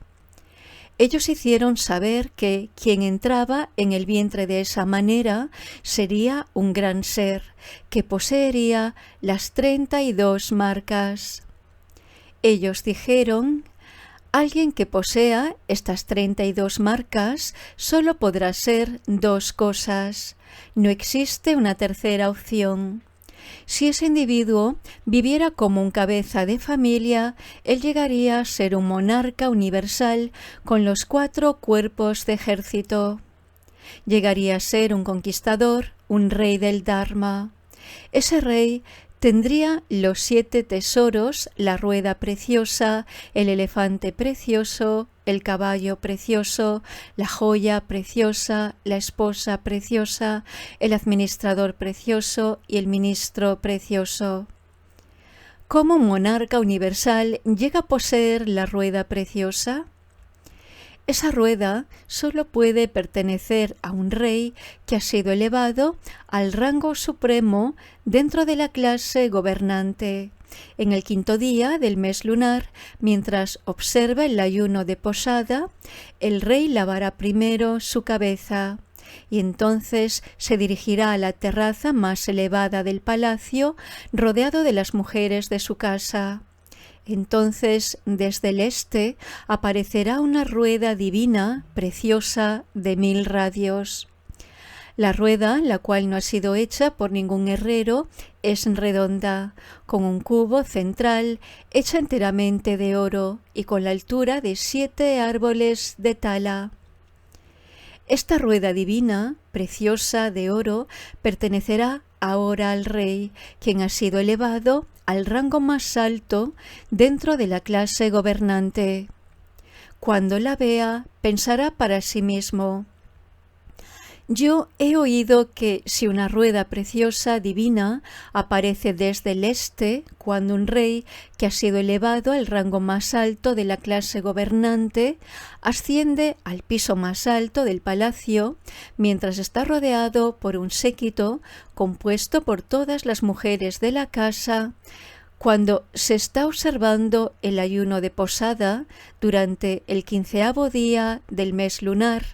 Ellos hicieron saber que quien entraba en el vientre de esa manera sería un gran ser, que poseería las 32 marcas. Ellos dijeron: alguien que posea estas 32 marcas solo podrá ser 2 cosas. No existe una tercera opción. Si ese individuo viviera como un cabeza de familia, él llegaría a ser un monarca universal con los 4 cuerpos de ejército. Llegaría a ser un conquistador, un rey del Dharma. Ese rey tendría los 7 tesoros, la rueda preciosa, el elefante precioso, el caballo precioso, la joya preciosa, la esposa preciosa, el administrador precioso y el ministro precioso. ¿Cómo un monarca universal llega a poseer la rueda preciosa? Esa rueda solo puede pertenecer a un rey que ha sido elevado al rango supremo dentro de la clase gobernante. En el 5º día del mes lunar, mientras observa el ayuno de posada, el rey lavará primero su cabeza y entonces se dirigirá a la terraza más elevada del palacio, rodeado de las mujeres de su casa. Entonces, desde el este aparecerá una rueda divina, preciosa, de 1000 radios. La rueda, la cual no ha sido hecha por ningún herrero, es redonda, con un cubo central hecha enteramente de oro y con la altura de 7 árboles de tala. Esta rueda divina, preciosa de oro, pertenecerá ahora al rey, quien ha sido elevado al rango más alto dentro de la clase gobernante. Cuando la vea, pensará para sí mismo: yo he oído que si una rueda preciosa divina aparece desde el este, cuando un rey que ha sido elevado al rango más alto de la clase gobernante asciende al piso más alto del palacio, mientras está rodeado por un séquito compuesto por todas las mujeres de la casa, cuando se está observando el ayuno de posada durante el 15º día del mes lunar,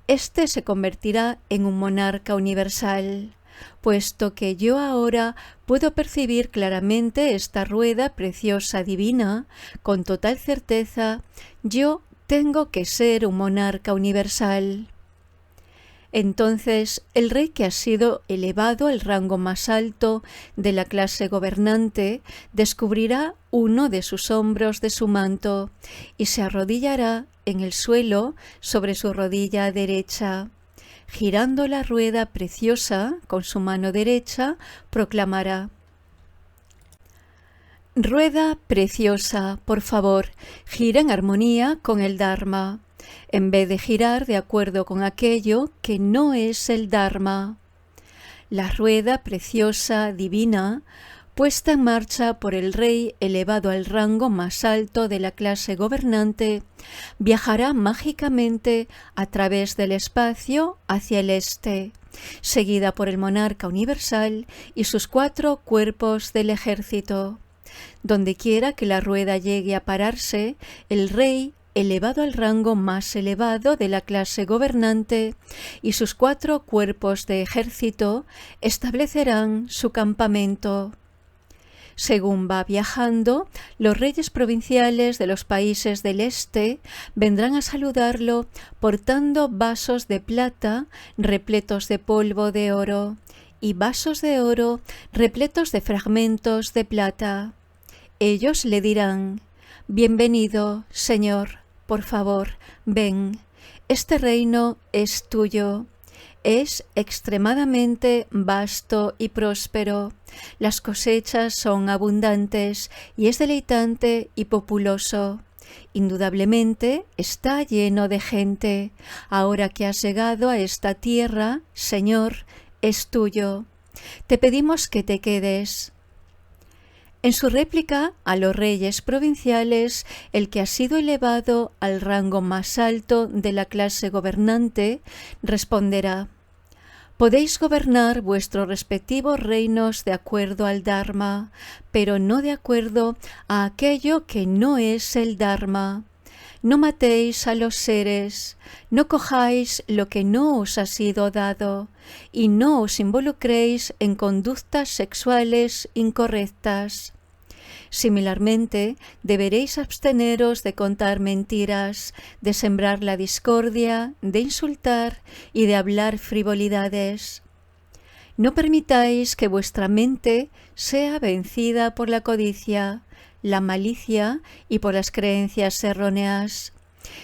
este se convertirá en un monarca universal. Puesto que yo ahora puedo percibir claramente esta rueda preciosa divina, con total certeza, yo tengo que ser un monarca universal. Entonces el rey que ha sido elevado al rango más alto de la clase gobernante descubrirá uno de sus hombros de su manto y se arrodillará en el suelo sobre su rodilla derecha. Girando la rueda preciosa con su mano derecha, proclamará: rueda preciosa, por favor, gira en armonía con el Dharma, en vez de girar de acuerdo con aquello que no es el Dharma. La rueda preciosa divina, puesta en marcha por el rey elevado al rango más alto de la clase gobernante, viajará mágicamente a través del espacio hacia el este, seguida por el monarca universal y sus 4 cuerpos del ejército. Donde quiera que la rueda llegue a pararse, el rey, elevado al rango más elevado de la clase gobernante, y sus 4 cuerpos de ejército establecerán su campamento. Según va viajando, los reyes provinciales de los países del este vendrán a saludarlo portando vasos de plata repletos de polvo de oro y vasos de oro repletos de fragmentos de plata. Ellos le dirán: bienvenido, Señor, por favor, ven, este reino es tuyo. Es extremadamente vasto y próspero, las cosechas son abundantes y es deleitante y populoso. Indudablemente está lleno de gente. Ahora que has llegado a esta tierra, Señor, es tuyo. Te pedimos que te quedes. En su réplica a los reyes provinciales, el que ha sido elevado al rango más alto de la clase gobernante responderá: podéis gobernar vuestros respectivos reinos de acuerdo al Dharma, pero no de acuerdo a aquello que no es el Dharma. No matéis a los seres, no cojáis lo que no os ha sido dado, y no os involucréis en conductas sexuales incorrectas. Similarmente, deberéis absteneros de contar mentiras, de sembrar la discordia, de insultar y de hablar frivolidades. No permitáis que vuestra mente sea vencida por la codicia, la malicia y por las creencias erróneas.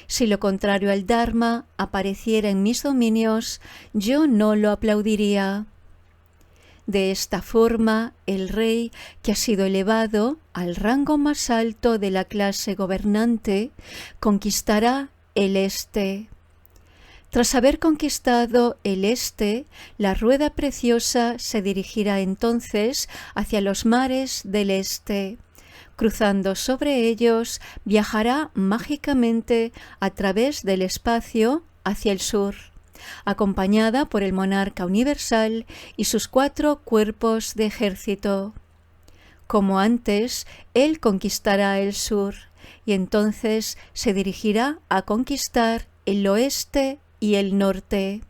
Si lo contrario al Dharma apareciera en mis dominios, yo no lo aplaudiría. De esta forma, el rey, que ha sido elevado al rango más alto de la clase gobernante, conquistará el este. Tras haber conquistado el este, la rueda preciosa se dirigirá entonces hacia los mares del este. Cruzando sobre ellos, viajará mágicamente a través del espacio hacia el sur, acompañada por el monarca universal y sus 4 cuerpos de ejército. Como antes, él conquistará el sur, y entonces se dirigirá a conquistar el oeste y el norte.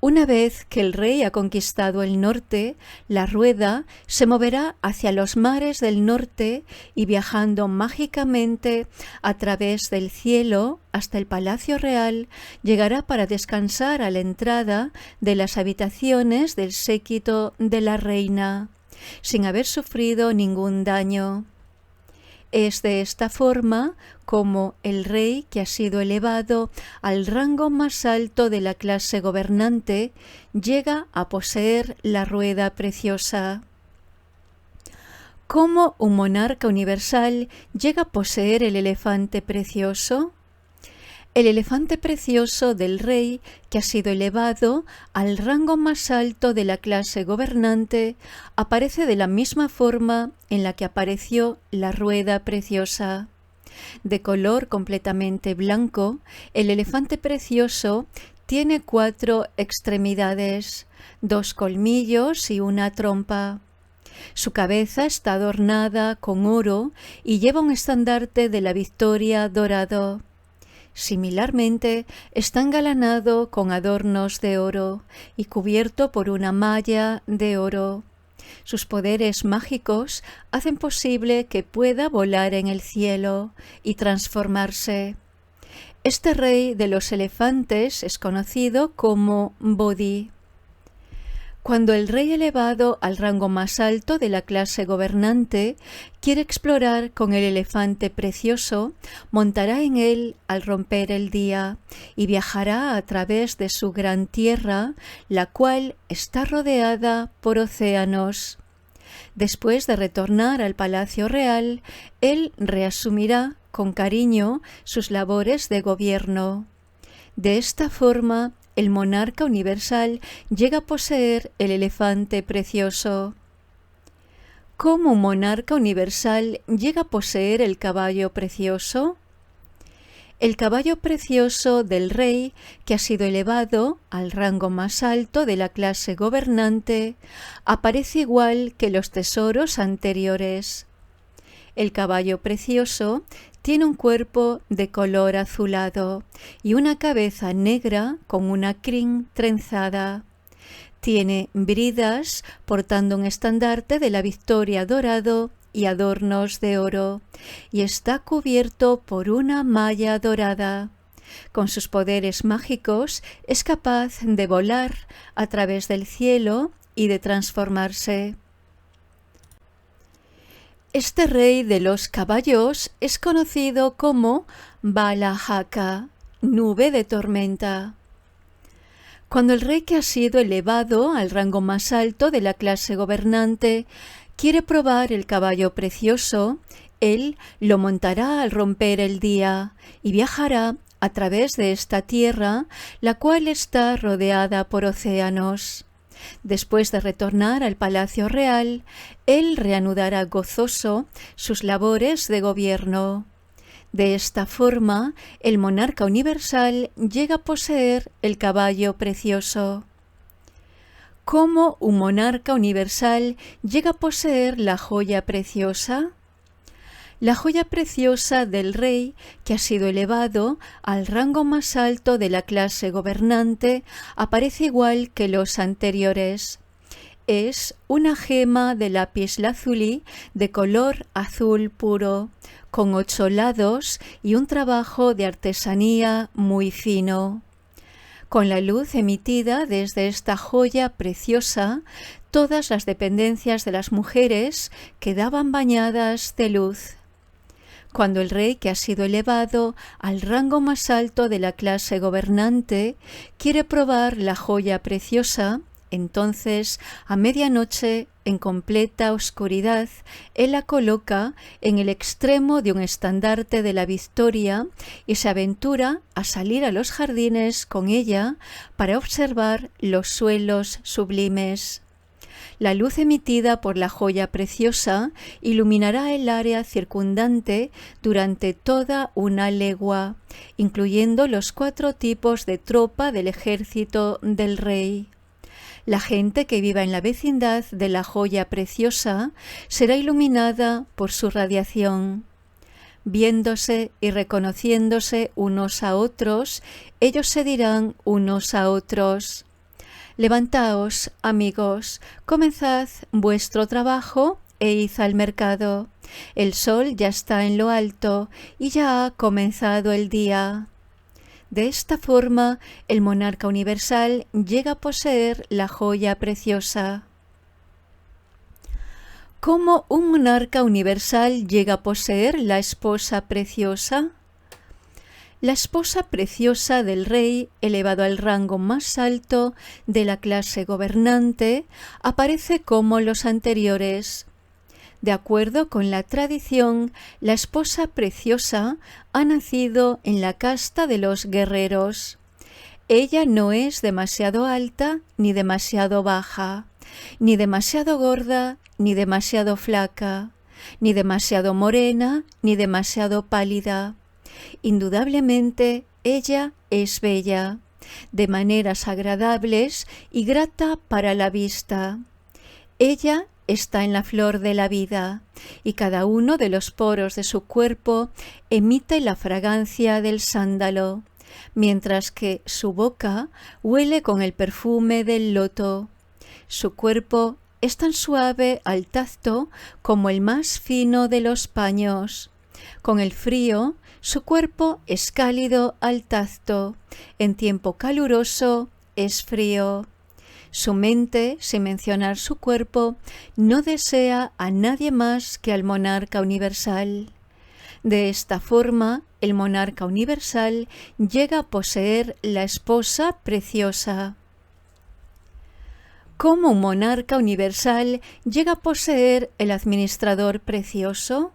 Una vez que el rey ha conquistado el norte, la rueda se moverá hacia los mares del norte y viajando mágicamente a través del cielo hasta el palacio real, llegará para descansar a la entrada de las habitaciones del séquito de la reina, sin haber sufrido ningún daño. Es de esta forma como el rey que ha sido elevado al rango más alto de la clase gobernante llega a poseer la rueda preciosa. ¿Cómo un monarca universal llega a poseer el elefante precioso? El elefante precioso del rey, que ha sido elevado al rango más alto de la clase gobernante, aparece de la misma forma en la que apareció la rueda preciosa. De color completamente blanco, el elefante precioso tiene 4 extremidades, 2 colmillos y una trompa. Su cabeza está adornada con oro y lleva un estandarte de la victoria dorado. Similarmente, está engalanado con adornos de oro y cubierto por una malla de oro. Sus poderes mágicos hacen posible que pueda volar en el cielo y transformarse. Este rey de los elefantes es conocido como Bodhi. Cuando el rey elevado al rango más alto de la clase gobernante quiere explorar con el elefante precioso, montará en él al romper el día y viajará a través de su gran tierra, la cual está rodeada por océanos. Después de retornar al palacio real, él reasumirá con cariño sus labores de gobierno. De esta forma, el monarca universal llega a poseer el elefante precioso. ¿Cómo un monarca universal llega a poseer el caballo precioso? El caballo precioso del rey, que ha sido elevado al rango más alto de la clase gobernante, aparece igual que los tesoros anteriores. El caballo precioso tiene un cuerpo de color azulado y una cabeza negra con una crin trenzada. Tiene bridas portando un estandarte de la victoria dorado y adornos de oro, y está cubierto por una malla dorada. Con sus poderes mágicos es capaz de volar a través del cielo y de transformarse. Este rey de los caballos es conocido como Valahaka, nube de tormenta. Cuando el rey que ha sido elevado al rango más alto de la clase gobernante quiere probar el caballo precioso, él lo montará al romper el día y viajará a través de esta tierra, la cual está rodeada por océanos. Después de retornar al palacio real, él reanudará gozoso sus labores de gobierno. De esta forma, el monarca universal llega a poseer el caballo precioso. ¿Cómo un monarca universal llega a poseer la joya preciosa? La joya preciosa del rey, que ha sido elevado al rango más alto de la clase gobernante, aparece igual que los anteriores. Es una gema de lapislázuli de color azul puro, con 8 lados y un trabajo de artesanía muy fino. Con la luz emitida desde esta joya preciosa, todas las dependencias de las mujeres quedaban bañadas de luz. Cuando el rey que ha sido elevado al rango más alto de la clase gobernante quiere probar la joya preciosa, entonces a medianoche, en completa oscuridad, él la coloca en el extremo de un estandarte de la victoria y se aventura a salir a los jardines con ella para observar los suelos sublimes. La luz emitida por la joya preciosa iluminará el área circundante durante toda una legua, incluyendo los 4 tipos de tropa del ejército del rey. La gente que viva en la vecindad de la joya preciosa será iluminada por su radiación. Viéndose y reconociéndose unos a otros, ellos se dirán unos a otros: Levantaos, amigos, comenzad vuestro trabajo e id al mercado. El sol ya está en lo alto y ya ha comenzado el día. De esta forma, el monarca universal llega a poseer la joya preciosa. ¿Cómo un monarca universal llega a poseer la esposa preciosa? La esposa preciosa del rey, elevado al rango más alto de la clase gobernante, aparece como los anteriores. De acuerdo con la tradición, la esposa preciosa ha nacido en la casta de los guerreros. Ella no es demasiado alta ni demasiado baja, ni demasiado gorda ni demasiado flaca, ni demasiado morena ni demasiado pálida. Indudablemente, ella es bella, de maneras agradables y grata para la vista. Ella está en la flor de la vida, y cada uno de los poros de su cuerpo emite la fragancia del sándalo, mientras que su boca huele con el perfume del loto. Su cuerpo es tan suave al tacto como el más fino de los paños. Con el frío, su cuerpo es cálido al tacto. En tiempo caluroso, es frío. Su mente, sin mencionar su cuerpo, no desea a nadie más que al monarca universal. De esta forma, el monarca universal llega a poseer la esposa preciosa. ¿Cómo un monarca universal llega a poseer el administrador precioso?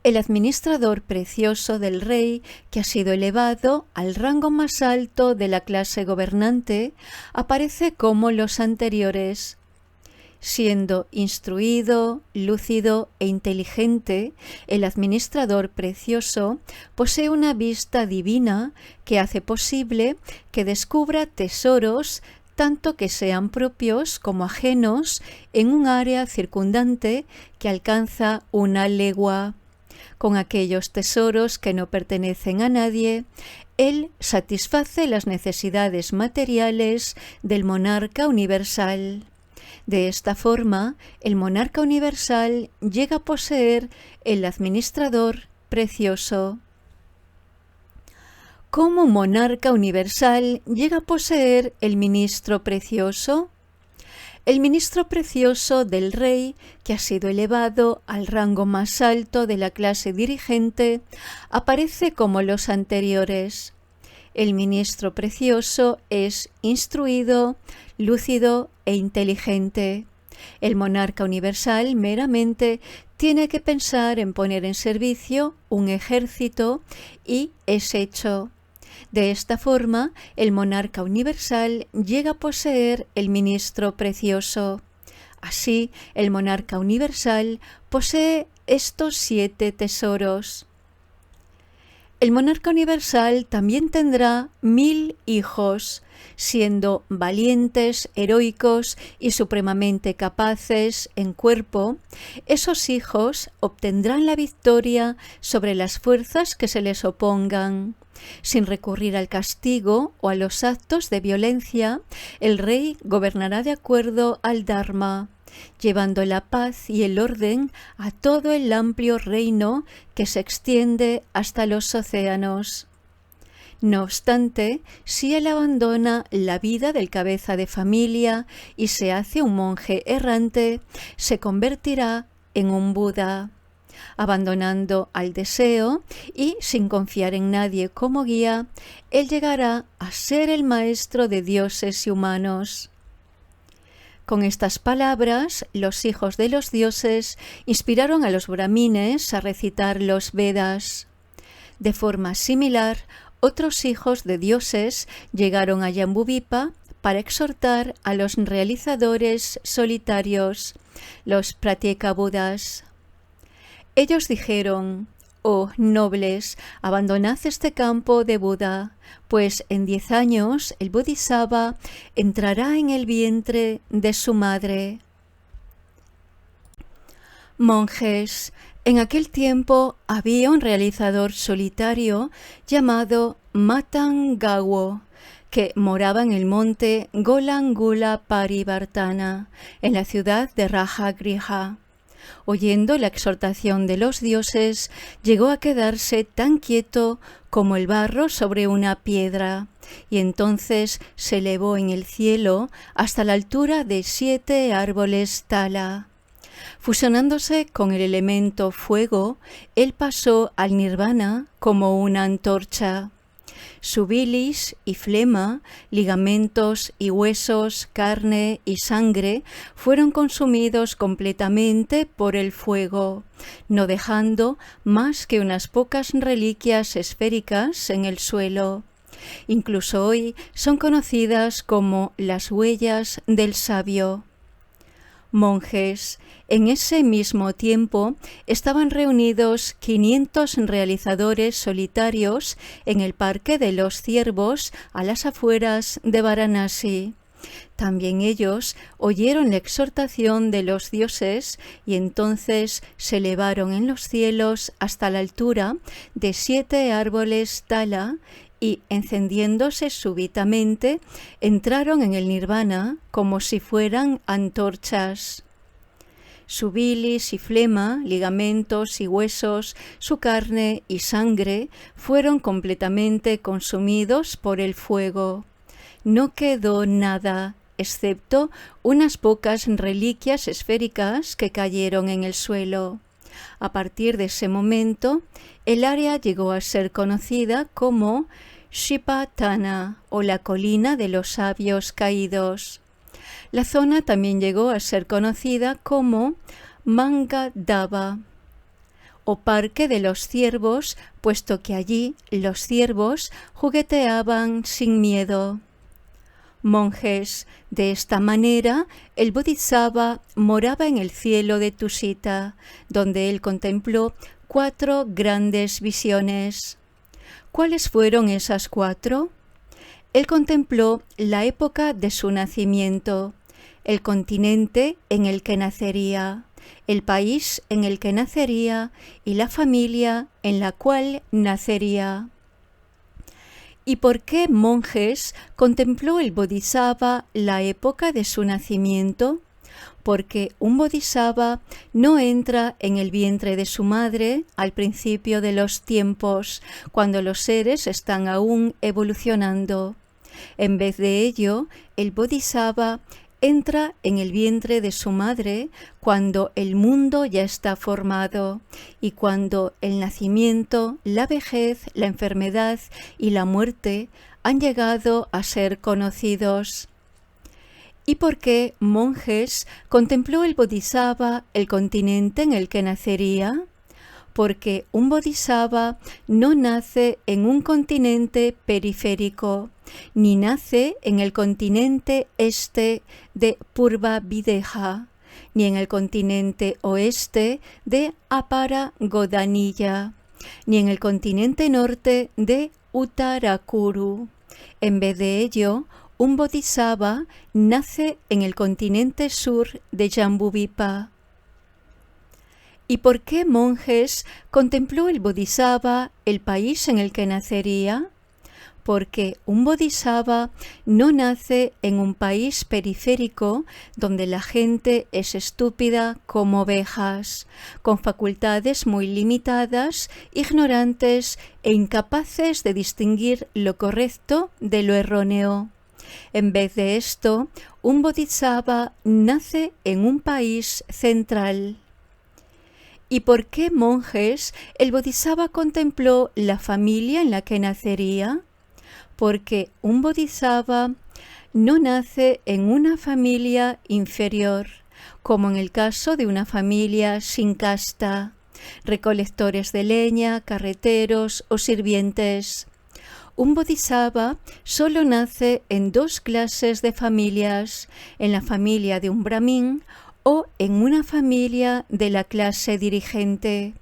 El administrador precioso del rey, que ha sido elevado al rango más alto de la clase gobernante, aparece como los anteriores. Siendo instruido, lúcido e inteligente, el administrador precioso posee una vista divina que hace posible que descubra tesoros tanto que sean propios como ajenos en un área circundante que alcanza una legua. Con aquellos tesoros que no pertenecen a nadie, él satisface las necesidades materiales del monarca universal. De esta forma, el monarca universal llega a poseer el administrador precioso. ¿Cómo un monarca universal llega a poseer el ministro precioso? El ministro precioso del rey, que ha sido elevado al rango más alto de la clase dirigente, aparece como los anteriores. El ministro precioso es instruido, lúcido e inteligente. El monarca universal meramente tiene que pensar en poner en servicio un ejército y es hecho. De esta forma, el monarca universal llega a poseer el ministro precioso. Así, el monarca universal posee estos 7 tesoros. El monarca universal también tendrá 1000 hijos, siendo valientes, heroicos y supremamente capaces en cuerpo. Esos hijos obtendrán la victoria sobre las fuerzas que se les opongan. Sin recurrir al castigo o a los actos de violencia, el rey gobernará de acuerdo al Dharma, llevando la paz y el orden a todo el amplio reino que se extiende hasta los océanos. No obstante, si él abandona la vida del cabeza de familia y se hace un monje errante, se convertirá en un Buda. Abandonando al deseo y sin confiar en nadie como guía, él llegará a ser el maestro de dioses y humanos. Con estas palabras, los hijos de los dioses inspiraron a los brahmines a recitar los Vedas. De forma similar, otros hijos de dioses llegaron a Jambudvipa para exhortar a los realizadores solitarios, los Pratyeka-Budas. Ellos dijeron: «Oh nobles, abandonad este campo de Buda, pues en 10 años el Bodhisattva entrará en el vientre de su madre». Monjes, en aquel tiempo había un realizador solitario llamado Matan Gawo, que moraba en el monte Golangula Parivartana, en la ciudad de Rajagriha. Oyendo la exhortación de los dioses, llegó a quedarse tan quieto como el barro sobre una piedra, y entonces se elevó en el cielo hasta la altura de 7 árboles tala. Fusionándose con el elemento fuego, él pasó al nirvana como una antorcha. Su bilis y flema, ligamentos y huesos, carne y sangre fueron consumidos completamente por el fuego, no dejando más que unas pocas reliquias esféricas en el suelo. Incluso hoy son conocidas como las huellas del sabio. Monjes, en ese mismo tiempo estaban reunidos 500 realizadores solitarios en el Parque de los Ciervos a las afueras de Varanasi. También ellos oyeron la exhortación de los dioses y entonces se elevaron en los cielos hasta la altura de 7 árboles tala y, encendiéndose súbitamente, entraron en el nirvana como si fueran antorchas. Su bilis y flema, ligamentos y huesos, su carne y sangre fueron completamente consumidos por el fuego. No quedó nada, excepto unas pocas reliquias esféricas que cayeron en el suelo. A partir de ese momento, el área llegó a ser conocida como Shipatana o la colina de los sabios caídos. La zona también llegó a ser conocida como Mangadava o Parque de los Ciervos, puesto que allí los ciervos jugueteaban sin miedo. Monjes, de esta manera el Bodhisattva moraba en el cielo de Tusita, donde él contempló 4 grandes visiones. ¿Cuáles fueron esas 4? Él contempló la época de su nacimiento, el continente en el que nacería, el país en el que nacería y la familia en la cual nacería. ¿Y por qué, monjes, contempló el Bodhisattva la época de su nacimiento? Porque un Bodhisattva no entra en el vientre de su madre al principio de los tiempos, cuando los seres están aún evolucionando. En vez de ello, el Bodhisattva entra en el vientre de su madre cuando el mundo ya está formado y cuando el nacimiento, la vejez, la enfermedad y la muerte han llegado a ser conocidos. ¿Y por qué, monjes, contempló el Bodhisattva el continente en el que nacería? Porque un Bodhisattva no nace en un continente periférico, ni nace en el continente este de Purva Videha, ni en el continente oeste de Apara Godaniya, ni en el continente norte de Uttarakuru. En vez de ello, un Bodhisattva nace en el continente sur de Jambudvipa. ¿Y por qué, monjes, contempló el Bodhisattva el país en el que nacería? Porque un Bodhisattva no nace en un país periférico donde la gente es estúpida como ovejas, con facultades muy limitadas, ignorantes e incapaces de distinguir lo correcto de lo erróneo. En vez de esto, un Bodhisattva nace en un país central. ¿Y por qué, monjes, el Bodhisattva contempló la familia en la que nacería? Porque un Bodhisattva no nace en una familia inferior, como en el caso de una familia sin casta, recolectores de leña, carreteros o sirvientes. Un Bodhisattva solo nace en 2 clases de familias, en la familia de un brahmin o en una familia de la clase dirigente.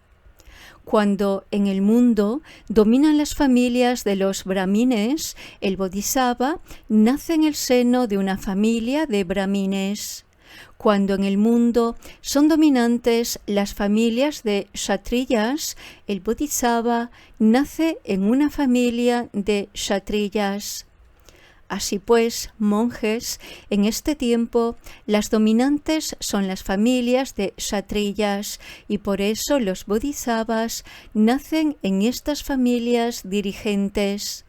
Cuando en el mundo dominan las familias de los brahmines, el Bodhisattva nace en el seno de una familia de brahmines. Cuando en el mundo son dominantes las familias de kshatriyas, el Bodhisattva nace en una familia de kshatriyas. Así pues, monjes, en este tiempo las dominantes son las familias de kshatriyas y por eso los bodhisattvas nacen en estas familias dirigentes.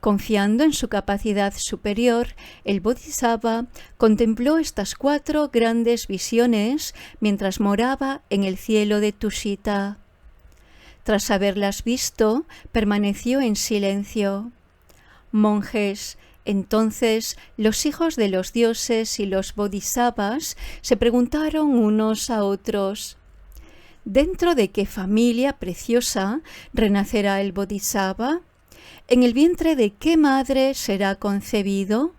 Confiando en su capacidad superior, el bodhisattva contempló estas 4 grandes visiones mientras moraba en el cielo de Tushita. Tras haberlas visto, permaneció en silencio. Monjes, entonces los hijos de los dioses y los bodhisattvas se preguntaron unos a otros: ¿dentro de qué familia preciosa renacerá el bodhisattva? ¿En el vientre de qué madre será concebido?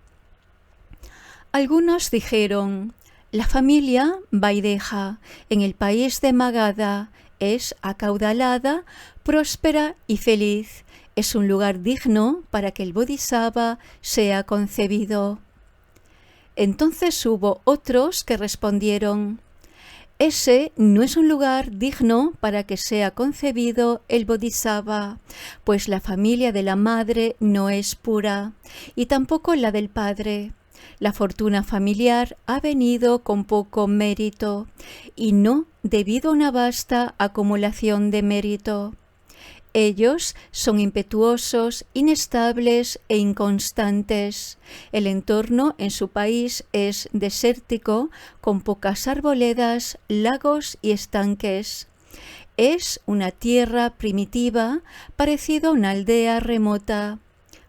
Algunos dijeron: la familia Vaideha, en el país de Magadha, es acaudalada, próspera y feliz. Es un lugar digno para que el bodhisattva sea concebido. Entonces hubo otros que respondieron: ese no es un lugar digno para que sea concebido el bodhisattva, pues la familia de la madre no es pura, y tampoco la del padre. La fortuna familiar ha venido con poco mérito, y no debido a una vasta acumulación de mérito. Ellos son impetuosos, inestables e inconstantes. El entorno en su país es desértico, con pocas arboledas, lagos y estanques. Es una tierra primitiva, parecida a una aldea remota.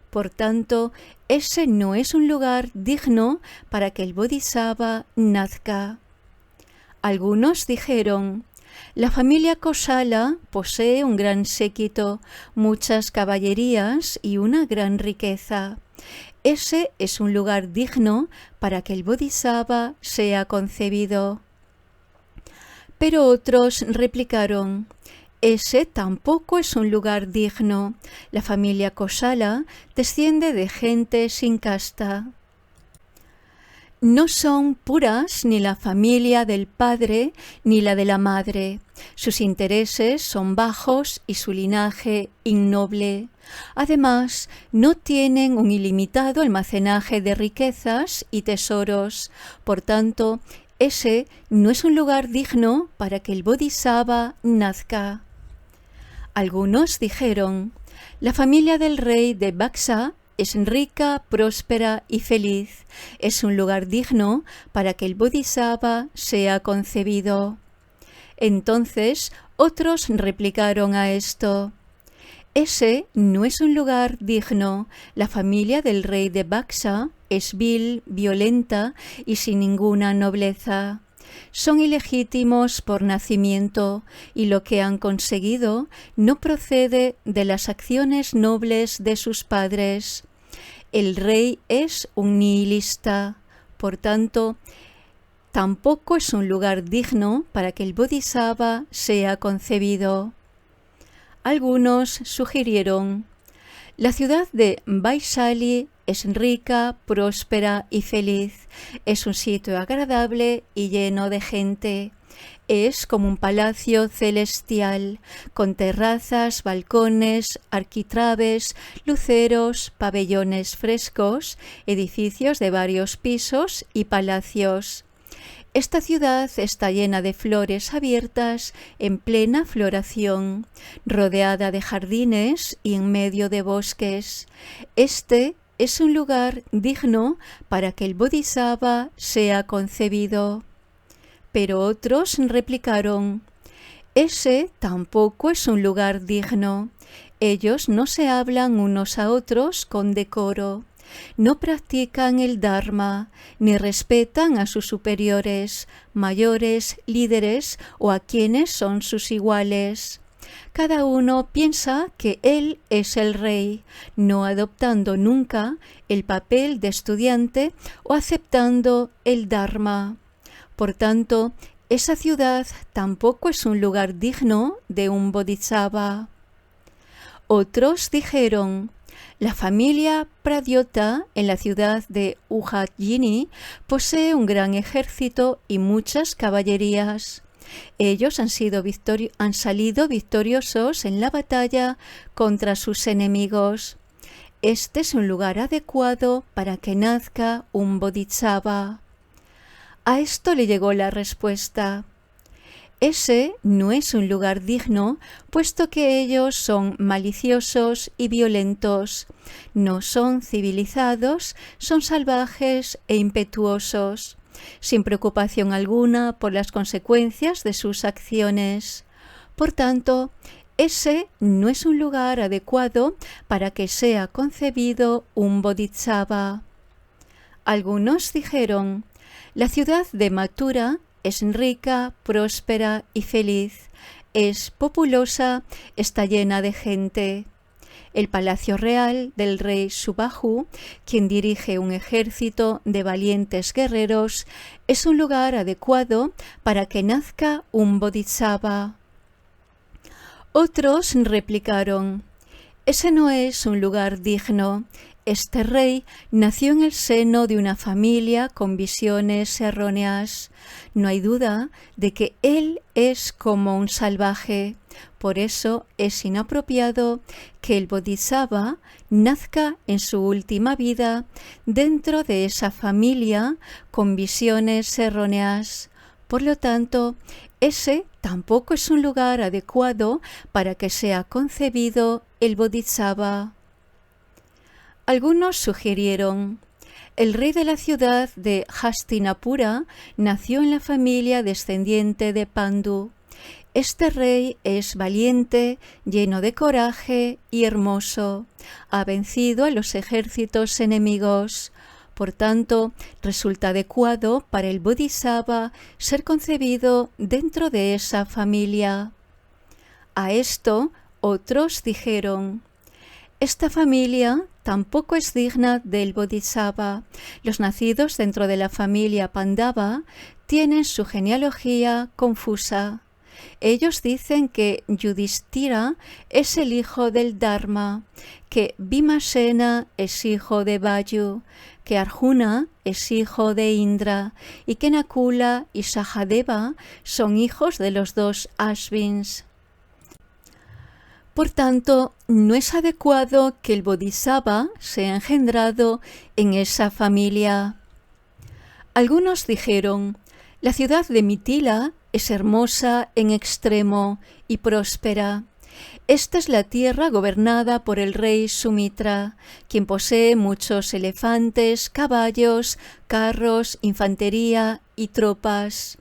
Por tanto, ese no es un lugar digno para que el bodhisattva nazca. Algunos dijeron: la familia Kosala posee un gran séquito, muchas caballerías y una gran riqueza. Ese es un lugar digno para que el bodhisattva sea concebido. Pero otros replicaron: ese tampoco es un lugar digno. La familia Kosala desciende de gente sin casta. No son puras ni la familia del padre ni la de la madre. Sus intereses son bajos y su linaje innoble. Además, no tienen un ilimitado almacenaje de riquezas y tesoros. Por tanto, ese no es un lugar digno para que el bodhisattva nazca. Algunos dijeron: la familia del rey de Vaxa es rica, próspera y feliz. Es un lugar digno para que el bodhisattva sea concebido. Entonces otros replicaron a esto: ese no es un lugar digno. La familia del rey de Vaxa es vil, violenta y sin ninguna nobleza. Son ilegítimos por nacimiento y lo que han conseguido no procede de las acciones nobles de sus padres. El rey es un nihilista, por tanto, tampoco es un lugar digno para que el bodhisattva sea concebido. Algunos sugirieron: la ciudad de Vaishali es rica, próspera y feliz. Es un sitio agradable y lleno de gente. Es como un palacio celestial, con terrazas, balcones, arquitrabes, luceros, pabellones frescos, edificios de varios pisos y palacios. Esta ciudad está llena de flores abiertas en plena floración, rodeada de jardines y en medio de bosques. Este es un lugar digno para que el bodhisattva sea concebido. Pero otros replicaron: ese tampoco es un lugar digno. Ellos no se hablan unos a otros con decoro. No practican el Dharma, ni respetan a sus superiores, mayores, líderes o a quienes son sus iguales. Cada uno piensa que él es el rey, no adoptando nunca el papel de estudiante o aceptando el Dharma. Por tanto, esa ciudad tampoco es un lugar digno de un bodhisattva. Otros dijeron: la familia Pradyota en la ciudad de Ujjayini posee un gran ejército y muchas caballerías. Ellos han salido victoriosos en la batalla contra sus enemigos. este es un lugar adecuado para que nazca un bodhisattva. A esto le llegó la respuesta: ese no es un lugar digno, puesto que ellos son maliciosos y violentos, no son civilizados, son salvajes e impetuosos, sin preocupación alguna por las consecuencias de sus acciones. Por tanto, ese no es un lugar adecuado para que sea concebido un bodhisattva. Algunos dijeron: la ciudad de Mathura es rica, próspera y feliz, es populosa, está llena de gente. El palacio real del rey Subbahu, quien dirige un ejército de valientes guerreros, es un lugar adecuado para que nazca un bodhisattva. Otros replicaron: ese no es un lugar digno. Este rey nació en el seno de una familia con visiones erróneas. No hay duda de que él es como un salvaje. Por eso es inapropiado que el bodhisattva nazca en su última vida dentro de esa familia con visiones erróneas. Por lo tanto, ese tampoco es un lugar adecuado para que sea concebido el bodhisattva. Algunos sugirieron: el rey de la ciudad de Hastinapura nació en la familia descendiente de Pandu. Este rey es valiente, lleno de coraje y hermoso. Ha vencido a los ejércitos enemigos. Por tanto, resulta adecuado para el bodhisattva ser concebido dentro de esa familia. A esto, otros dijeron: esta familia tampoco es digna del bodhisattva. Los nacidos dentro de la familia Pandava tienen su genealogía confusa. Ellos dicen que Yudhishthira es el hijo del Dharma, que Bhimasena es hijo de Vayu, que Arjuna es hijo de Indra y que Nakula y Sahadeva son hijos de los dos Ashvins. Por tanto, no es adecuado que el bodhisattva sea engendrado en esa familia. Algunos dijeron: la ciudad de Mitila es hermosa en extremo y próspera. Esta es la tierra gobernada por el rey Sumitra, quien posee muchos elefantes, caballos, carros, infantería y tropas.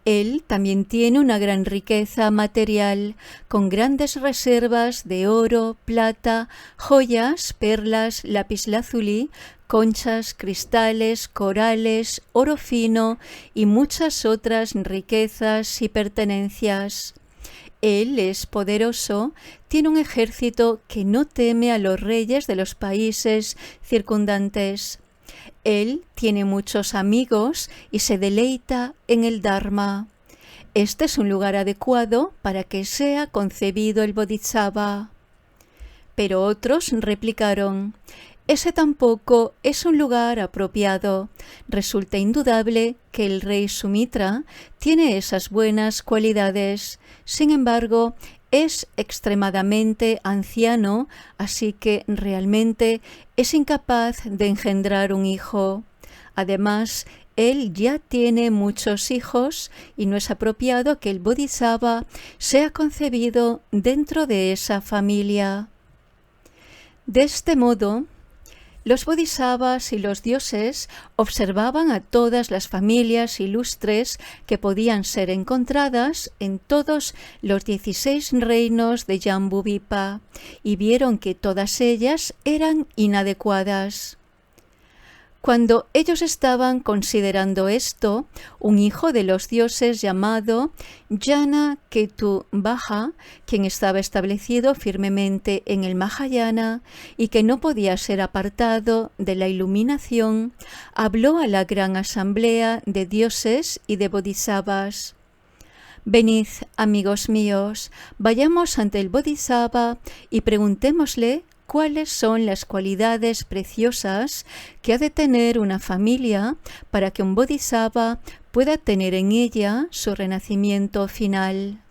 Él también tiene una gran riqueza material, con grandes reservas de oro, plata, joyas, perlas, lapislázuli, conchas, cristales, corales, oro fino y muchas otras riquezas y pertenencias. Él es poderoso, tiene un ejército que no teme a los reyes de los países circundantes. Él tiene muchos amigos y se deleita en el Dharma. Este es un lugar adecuado para que sea concebido el bodhisattva. Pero otros replicaron: ese tampoco es un lugar apropiado. Resulta indudable que el rey Sumitra tiene esas buenas cualidades. Sin embargo, es extremadamente anciano, así que realmente es incapaz de engendrar un hijo. Además, él ya tiene muchos hijos y no es apropiado que el bodhisattva sea concebido dentro de esa familia. De este modo, los bodhisattvas y los dioses observaban a todas las familias ilustres que podían ser encontradas en todos los 16 reinos de Jambudvipa y vieron que todas ellas eran inadecuadas. Cuando ellos estaban considerando esto, un hijo de los dioses llamado Jana-Ketu-Baja, quien estaba establecido firmemente en el Mahayana y que no podía ser apartado de la iluminación, habló a la gran asamblea de dioses y de bodhisattvas. Venid, amigos míos, vayamos ante el bodhisattva y preguntémosle cuáles son las cualidades preciosas que ha de tener una familia para que un bodhisattva pueda tener en ella su renacimiento final.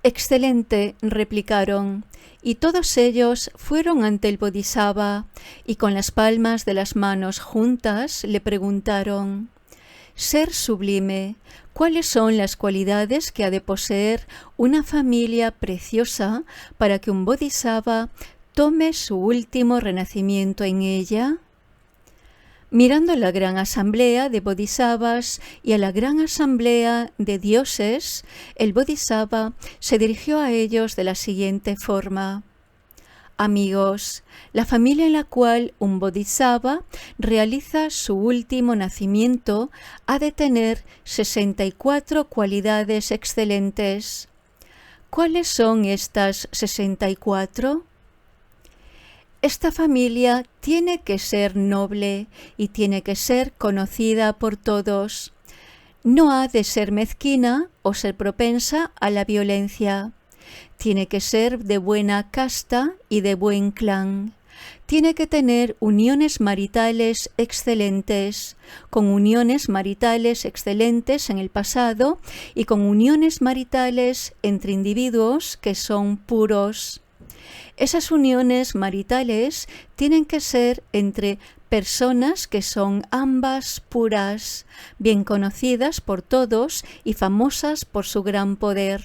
Excelente, replicaron, y todos ellos fueron ante el Bodhisattva y con las palmas de las manos juntas le preguntaron: Ser sublime, ¿cuáles son las cualidades que ha de poseer una familia preciosa para que un Bodhisattva tome su último renacimiento en ella? Mirando la gran asamblea de bodhisattvas y a la gran asamblea de dioses, el bodhisattva se dirigió a ellos de la siguiente forma: Amigos, la familia en la cual un bodhisattva realiza su último nacimiento ha de tener 64 cualidades excelentes. ¿Cuáles son estas 64? Esta familia tiene que ser noble y tiene que ser conocida por todos. No ha de ser mezquina o ser propensa a la violencia. Tiene que ser de buena casta y de buen clan. Tiene que tener uniones maritales excelentes, con uniones maritales excelentes en el pasado y con uniones maritales entre individuos que son puros. Esas uniones maritales tienen que ser entre personas que son ambas puras, bien conocidas por todos y famosas por su gran poder.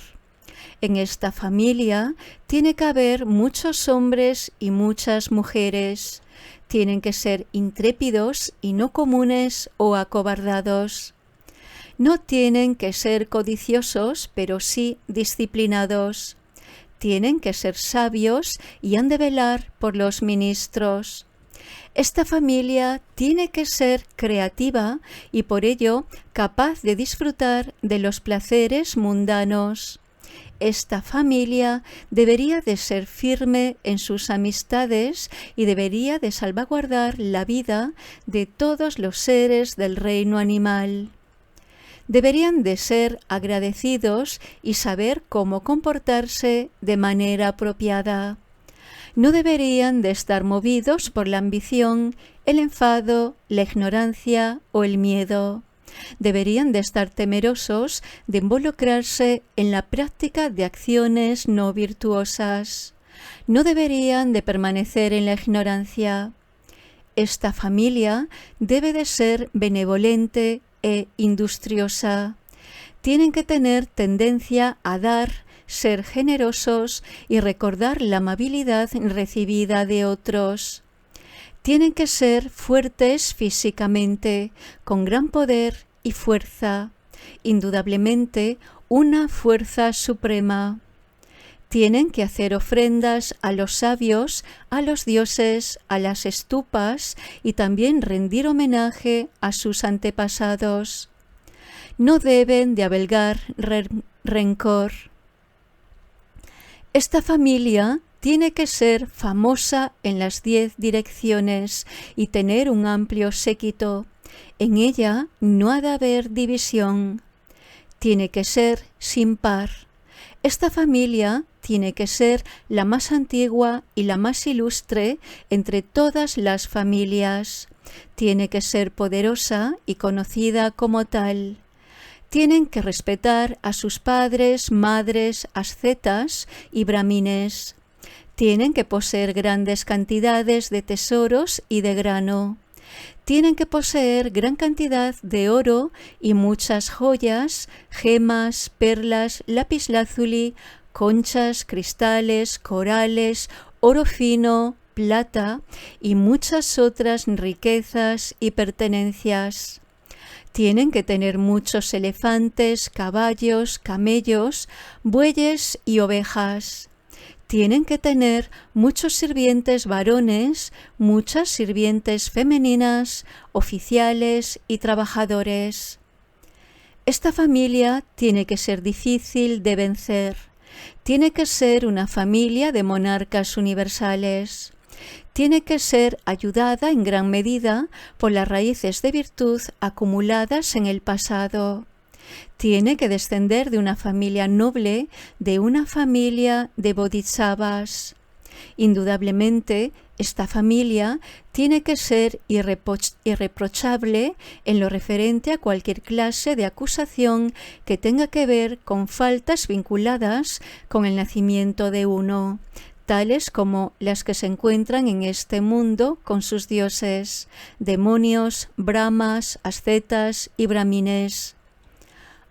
En esta familia tiene que haber muchos hombres y muchas mujeres. Tienen que ser intrépidos y no comunes o acobardados. No tienen que ser codiciosos, pero sí disciplinados. Tienen que ser sabios y han de velar por los ministros. Esta familia tiene que ser creativa y por ello capaz de disfrutar de los placeres mundanos. Esta familia debería de ser firme en sus amistades y debería de salvaguardar la vida de todos los seres del reino animal. Deberían de ser agradecidos y saber cómo comportarse de manera apropiada. No deberían de estar movidos por la ambición, el enfado, la ignorancia o el miedo. Deberían de estar temerosos de involucrarse en la práctica de acciones no virtuosas. No deberían de permanecer en la ignorancia. Esta familia debe de ser benevolente e industriosa. Tienen que tener tendencia a dar, ser generosos y recordar la amabilidad recibida de otros. Tienen que ser fuertes físicamente, con gran poder y fuerza, indudablemente una fuerza suprema. Tienen que hacer ofrendas a los sabios, a los dioses, a las estupas y también rendir homenaje a sus antepasados. No deben de albergar rencor. Esta familia tiene que ser famosa en las 10 direcciones y tener un amplio séquito. En ella no ha de haber división. Tiene que ser sin par. Esta familia tiene que ser la más antigua y la más ilustre entre todas las familias. Tiene que ser poderosa y conocida como tal. Tienen que respetar a sus padres, madres, ascetas y brahmines. Tienen que poseer grandes cantidades de tesoros y de grano. Tienen que poseer gran cantidad de oro y muchas joyas, gemas, perlas, lapislázuli, conchas, cristales, corales, oro fino, plata y muchas otras riquezas y pertenencias. Tienen que tener muchos elefantes, caballos, camellos, bueyes y ovejas. Tienen que tener muchos sirvientes varones, muchas sirvientes femeninas, oficiales y trabajadores. Esta familia tiene que ser difícil de vencer. Tiene que ser una familia de monarcas universales. Tiene que ser ayudada en gran medida por las raíces de virtud acumuladas en el pasado. Tiene que descender de una familia noble, de una familia de bodhisattvas. Indudablemente, Esta familia tiene que ser irreprochable en lo referente a cualquier clase de acusación que tenga que ver con faltas vinculadas con el nacimiento de uno, tales como las que se encuentran en este mundo con sus dioses, demonios, brahmas, ascetas y brahmines.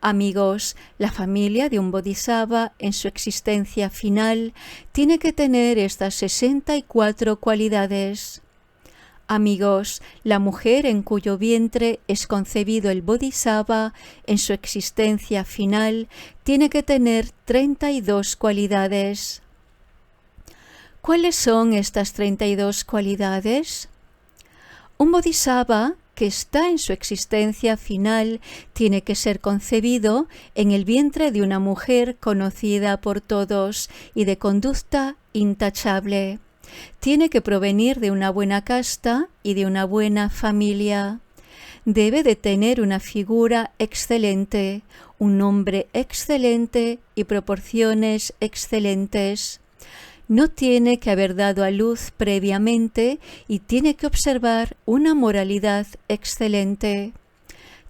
Amigos, la familia de un bodhisattva en su existencia final tiene que tener estas 64 cualidades. Amigos, la mujer en cuyo vientre es concebido el bodhisattva en su existencia final tiene que tener 32 cualidades. ¿Cuáles son estas 32 cualidades? Un bodhisattva que está en su existencia final tiene que ser concebido en el vientre de una mujer conocida por todos y de conducta intachable. Tiene que provenir de una buena casta y de una buena familia. Debe de tener una figura excelente, un nombre excelente y proporciones excelentes. No tiene que haber dado a luz previamente y tiene que observar una moralidad excelente.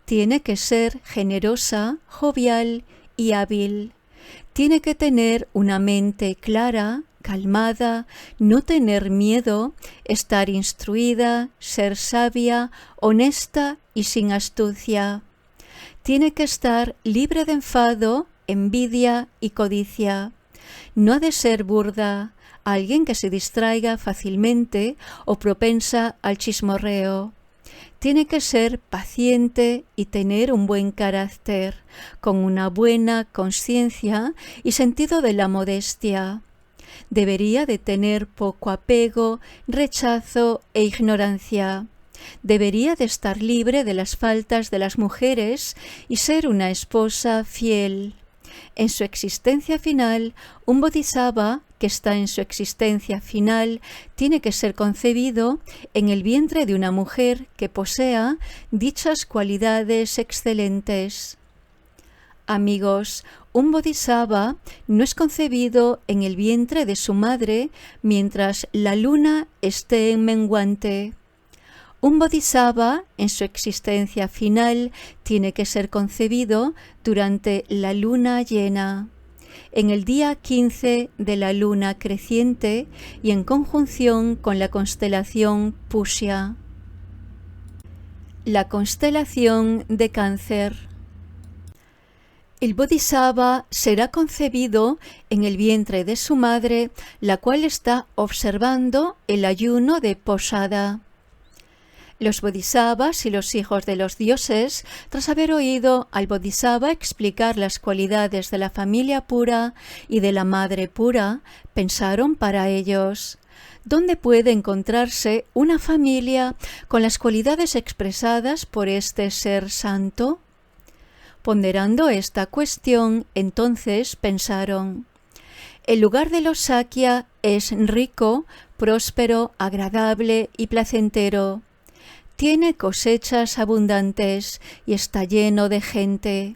Tiene que ser generosa, jovial y hábil. Tiene que tener una mente clara, calmada, no tener miedo, estar instruida, ser sabia, honesta y sin astucia. Tiene que estar libre de enfado, envidia y codicia. No ha de ser burda, alguien que se distraiga fácilmente o propensa al chismorreo. Tiene que ser paciente y tener un buen carácter, con una buena conciencia y sentido de la modestia. Debería de tener poco apego, rechazo e ignorancia. Debería de estar libre de las faltas de las mujeres y ser una esposa fiel. En su existencia final, un bodhisattva que está en su existencia final tiene que ser concebido en el vientre de una mujer que posea dichas cualidades excelentes. Amigos, un bodhisattva no es concebido en el vientre de su madre mientras la luna esté en menguante. Un bodhisattva en su existencia final tiene que ser concebido durante la luna llena, en el día 15 de la luna creciente y en conjunción con la constelación Pushya. La constelación de Cáncer. El bodhisattva será concebido en el vientre de su madre, la cual está observando el ayuno de posada. Los bodhisattvas y los hijos de los dioses, tras haber oído al bodhisattva explicar las cualidades de la familia pura y de la madre pura, pensaron para ellos: ¿dónde puede encontrarse una familia con las cualidades expresadas por este ser santo? Ponderando esta cuestión, entonces pensaron: el lugar de los Sakya es rico, próspero, agradable y placentero. Tiene cosechas abundantes y está lleno de gente.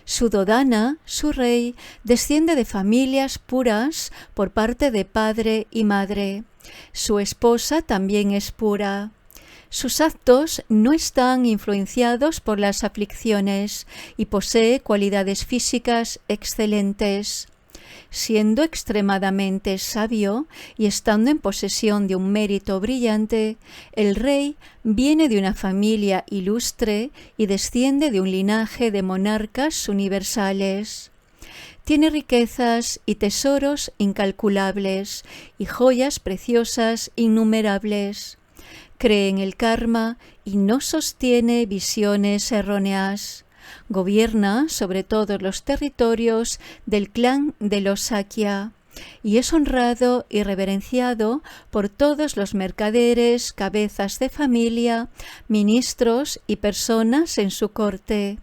Suddhodana, su rey, desciende de familias puras por parte de padre y madre. Su esposa también es pura. Sus actos no están influenciados por las aflicciones y posee cualidades físicas excelentes. Siendo extremadamente sabio y estando en posesión de un mérito brillante, el rey viene de una familia ilustre y desciende de un linaje de monarcas universales. Tiene riquezas y tesoros incalculables y joyas preciosas innumerables. Cree en el karma y no sostiene visiones erróneas. Gobierna sobre todos los territorios del clan de los Sakya y es honrado y reverenciado por todos los mercaderes, cabezas de familia, ministros y personas en su corte.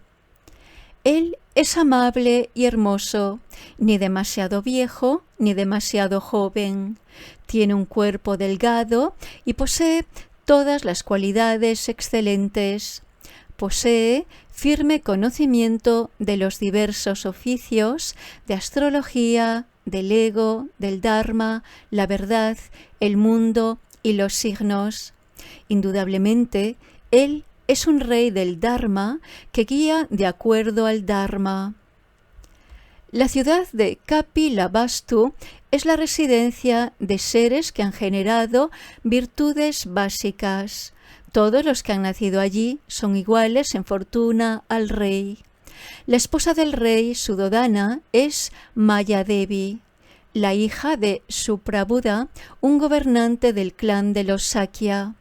Él es amable y hermoso, ni demasiado viejo ni demasiado joven. Tiene un cuerpo delgado y posee todas las cualidades excelentes. Posee firme conocimiento de los diversos oficios de astrología, del ego, del dharma, la verdad, el mundo y los signos. Indudablemente, él es un rey del Dharma que guía de acuerdo al Dharma. La ciudad de Kapilavastu es la residencia de seres que han generado virtudes básicas. Todos los que han nacido allí son iguales en fortuna al rey. La esposa del rey Suddhodana es Mayadevi, la hija de Suprabuddha, un gobernante del clan de los Sakya.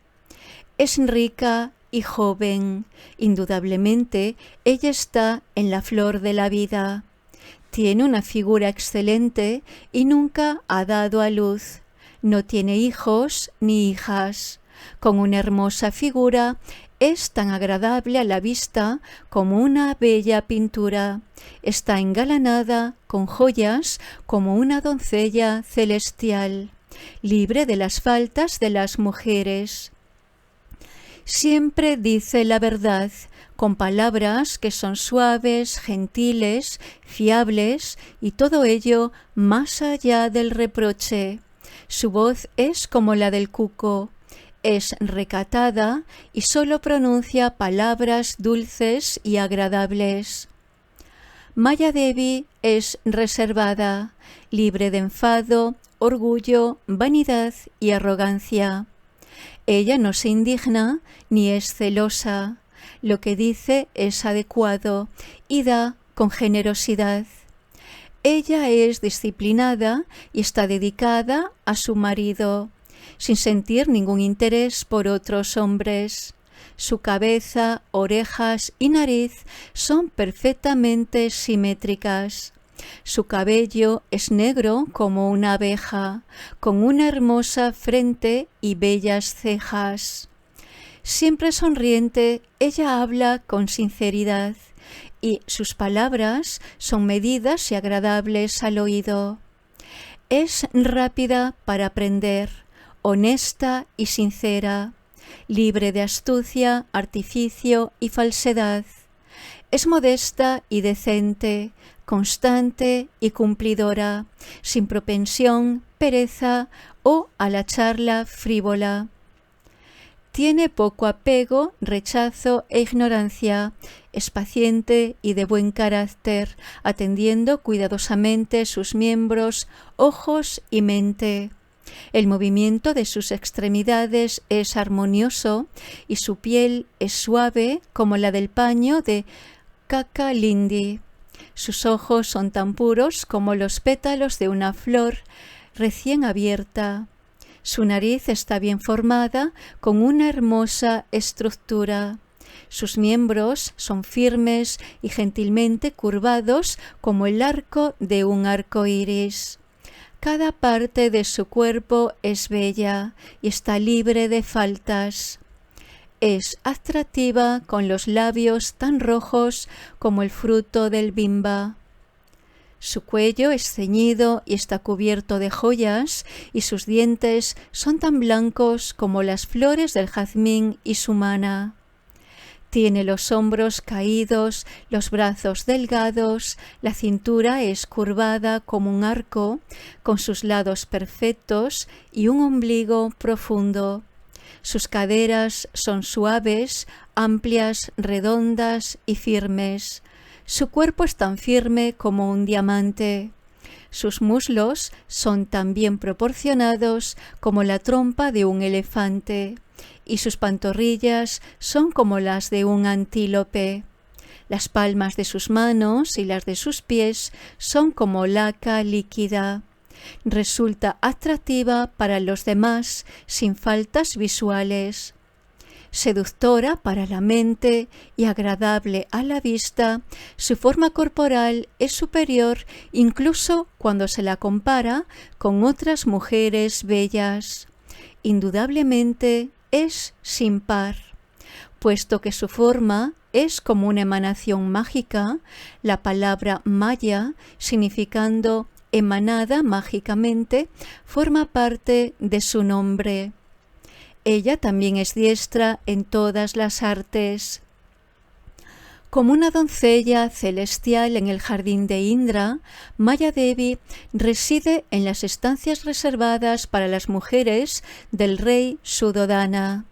Es rica y joven. Indudablemente, ella está en la flor de la vida. Tiene una figura excelente y nunca ha dado a luz. No tiene hijos ni hijas. Con una hermosa figura, es tan agradable a la vista como una bella pintura. Está engalanada con joyas como una doncella celestial, libre de las faltas de las mujeres. Siempre dice la verdad, con palabras que son suaves, gentiles, fiables, y todo ello más allá del reproche. Su voz es como la del cuco. Es recatada y solo pronuncia palabras dulces y agradables. Mayadevi es reservada, libre de enfado, orgullo, vanidad y arrogancia. Ella no se indigna ni es celosa. Lo que dice es adecuado y da con generosidad. Ella es disciplinada y está dedicada a su marido, sin sentir ningún interés por otros hombres. Su cabeza, orejas y nariz son perfectamente simétricas. Su cabello es negro como una abeja, con una hermosa frente y bellas cejas. Siempre sonriente, ella habla con sinceridad y sus palabras son medidas y agradables al oído. Es rápida para aprender, honesta y sincera, libre de astucia, artificio y falsedad. Es modesta y decente, constante y cumplidora, sin propensión, pereza o a la charla frívola. Tiene poco apego, rechazo e ignorancia. Es paciente y de buen carácter, atendiendo cuidadosamente sus miembros, ojos y mente. El movimiento de sus extremidades es armonioso y su piel es suave como la del paño de Kakalindi. Sus ojos son tan puros como los pétalos de una flor recién abierta. Su nariz está bien formada, con una hermosa estructura. Sus miembros son firmes y gentilmente curvados como el arco de un arco iris. Cada parte de su cuerpo es bella y está libre de faltas. Es atractiva con los labios tan rojos como el fruto del bimba. Su cuello es ceñido y está cubierto de joyas, y sus dientes son tan blancos como las flores del jazmín y su mana. Tiene los hombros caídos, los brazos delgados, la cintura es curvada como un arco, con sus lados perfectos y un ombligo profundo. Sus caderas son suaves, amplias, redondas y firmes. Su cuerpo es tan firme como un diamante. Sus muslos son tan bien proporcionados como la trompa de un elefante, y sus pantorrillas son como las de un antílope. Las palmas de sus manos y las de sus pies son como laca líquida. Resulta atractiva para los demás sin faltas visuales. Seductora para la mente y agradable a la vista, su forma corporal es superior incluso cuando se la compara con otras mujeres bellas. Indudablemente es sin par. Puesto que su forma es como una emanación mágica, la palabra Maya, significando emanada mágicamente, forma parte de su nombre. Ella también es diestra en todas las artes. Como una doncella celestial en el jardín de Indra, Maya Devi reside en las estancias reservadas para las mujeres del rey Suddhodana.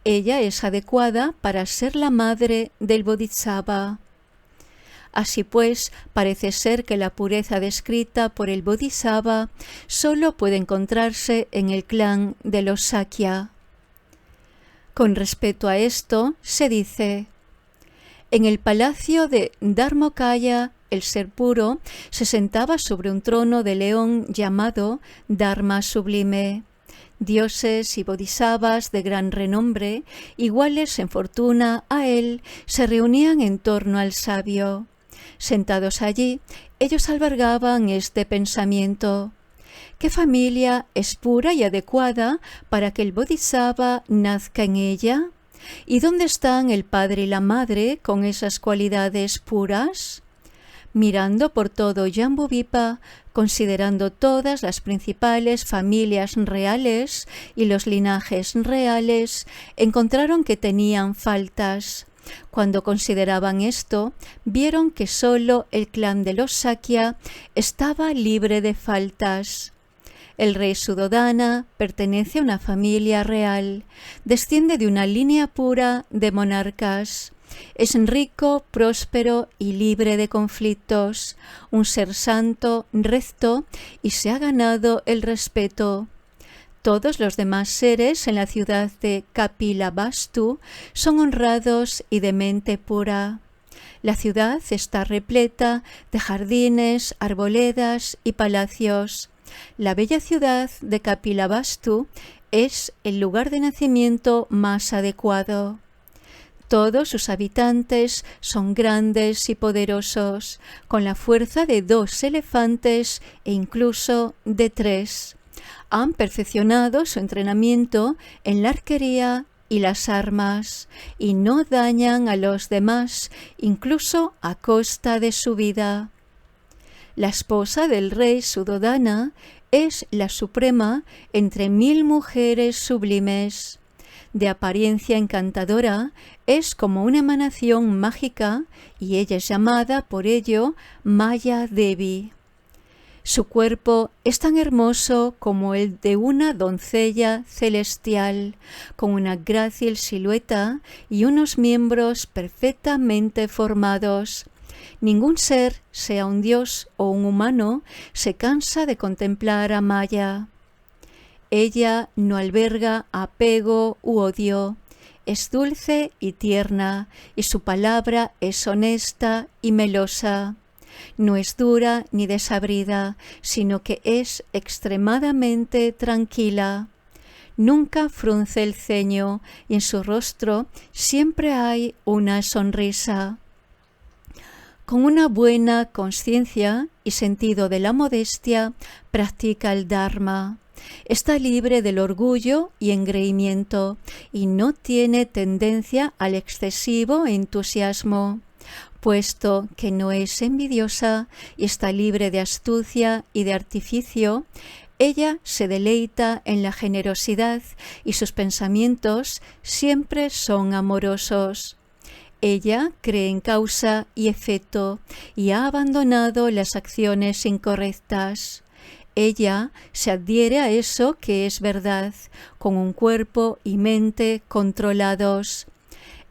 Ella es adecuada para ser la madre del Bodhisattva. Así pues, parece ser que la pureza descrita por el Bodhisattva solo puede encontrarse en el clan de los Sakya. Con respecto a esto, se dice: en el palacio de Dharmakaya, el ser puro se sentaba sobre un trono de león llamado Dharma Sublime. Dioses y bodhisattvas de gran renombre, iguales en fortuna a él, se reunían en torno al sabio. Sentados allí, ellos albergaban este pensamiento: ¿qué familia es pura y adecuada para que el bodhisattva nazca en ella? ¿Y dónde están el padre y la madre con esas cualidades puras? Mirando por todo Jambudvipa, considerando todas las principales familias reales y los linajes reales, encontraron que tenían faltas. Cuando consideraban esto, vieron que solo el clan de los Sakya estaba libre de faltas. El rey Suddhodana pertenece a una familia real, desciende de una línea pura de monarcas. Es rico, próspero y libre de conflictos, un ser santo, recto, y se ha ganado el respeto. Todos los demás seres en la ciudad de Kapilavastu son honrados y de mente pura. La ciudad está repleta de jardines, arboledas y palacios. La bella ciudad de Kapilavastu es el lugar de nacimiento más adecuado. Todos sus habitantes son grandes y poderosos, con la fuerza de 2 elefantes e incluso de 3. Han perfeccionado su entrenamiento en la arquería y las armas, y no dañan a los demás, incluso a costa de su vida. La esposa del rey Suddhodana es la suprema entre 1000 mujeres sublimes. De apariencia encantadora, es como una emanación mágica y ella es llamada por ello Maya Devi. Su cuerpo es tan hermoso como el de una doncella celestial, con una grácil silueta y unos miembros perfectamente formados. Ningún ser, sea un dios o un humano, se cansa de contemplar a Maya. Ella no alberga apego u odio, es dulce y tierna, y su palabra es honesta y melosa. No es dura ni desabrida, sino que es extremadamente tranquila. Nunca frunce el ceño, y en su rostro siempre hay una sonrisa. Con una buena conciencia y sentido de la modestia, practica el Dharma. Está libre del orgullo y engreimiento y no tiene tendencia al excesivo entusiasmo. Puesto que no es envidiosa y está libre de astucia y de artificio, ella se deleita en la generosidad y sus pensamientos siempre son amorosos. Ella cree en causa y efecto y ha abandonado las acciones incorrectas. Ella se adhiere a eso que es verdad, con un cuerpo y mente controlados.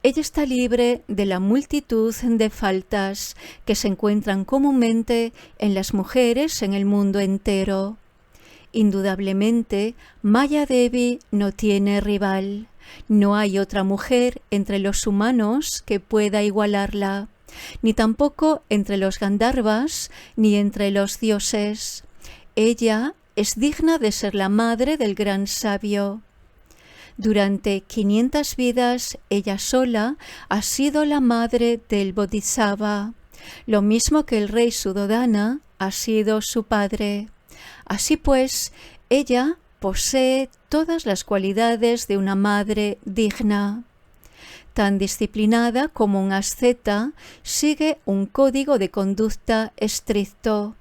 Ella está libre de la multitud de faltas que se encuentran comúnmente en las mujeres en el mundo entero. Indudablemente, Maya Devi no tiene rival. No hay otra mujer entre los humanos que pueda igualarla, ni tampoco entre los Gandharvas, ni entre los dioses. Ella es digna de ser la madre del gran sabio. Durante 500 vidas, ella sola ha sido la madre del Bodhisattva, lo mismo que el rey Suddhodana ha sido su padre. Así pues, ella posee todas las cualidades de una madre digna. Tan disciplinada como un asceta, sigue un código de conducta estricto.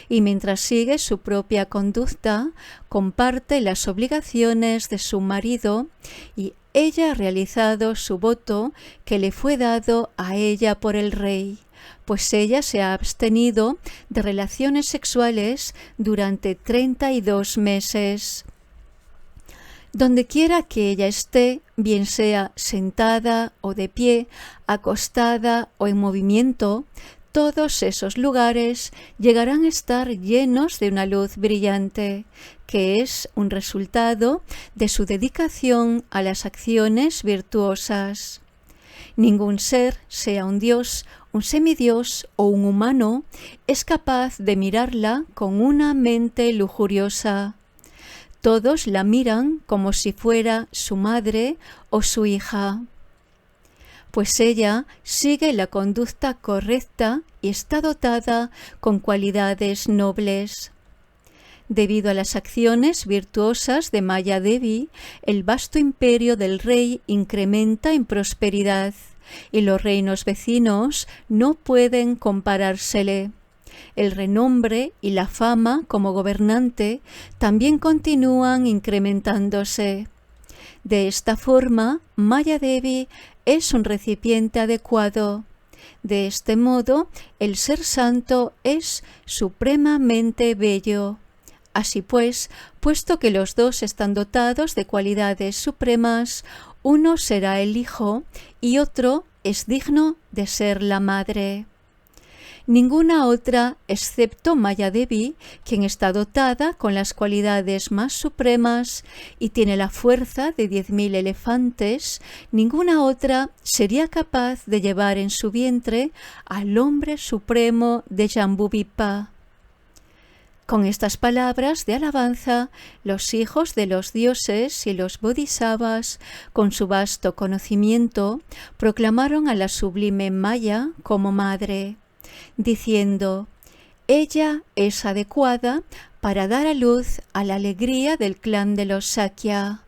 Y mientras sigue su propia conducta, comparte las obligaciones de su marido y ella ha realizado su voto que le fue dado a ella por el rey, pues ella se ha abstenido de relaciones sexuales durante 32 meses. Donde quiera que ella esté, bien sea sentada o de pie, acostada o en movimiento, todos esos lugares llegarán a estar llenos de una luz brillante, que es un resultado de su dedicación a las acciones virtuosas. Ningún ser, sea un dios, un semidios o un humano, es capaz de mirarla con una mente lujuriosa. Todos la miran como si fuera su madre o su hija, pues ella sigue la conducta correcta y está dotada con cualidades nobles. Debido a las acciones virtuosas de Maya Devi, el vasto imperio del rey incrementa en prosperidad y los reinos vecinos no pueden comparársele. El renombre y la fama como gobernante también continúan incrementándose. De esta forma, Maya Devi es un recipiente adecuado. De este modo, el ser santo es supremamente bello. Así pues, puesto que los dos están dotados de cualidades supremas, uno será el hijo y otro es digno de ser la madre. Ninguna otra, excepto Maya Devi, quien está dotada con las cualidades más supremas y tiene la fuerza de 10.000 elefantes, ninguna otra sería capaz de llevar en su vientre al hombre supremo de Jambudvipa. Con estas palabras de alabanza, los hijos de los dioses y los bodhisattvas, con su vasto conocimiento, proclamaron a la sublime Maya como madre, diciendo: ella es adecuada para dar a luz a la alegría del clan de los Sakya.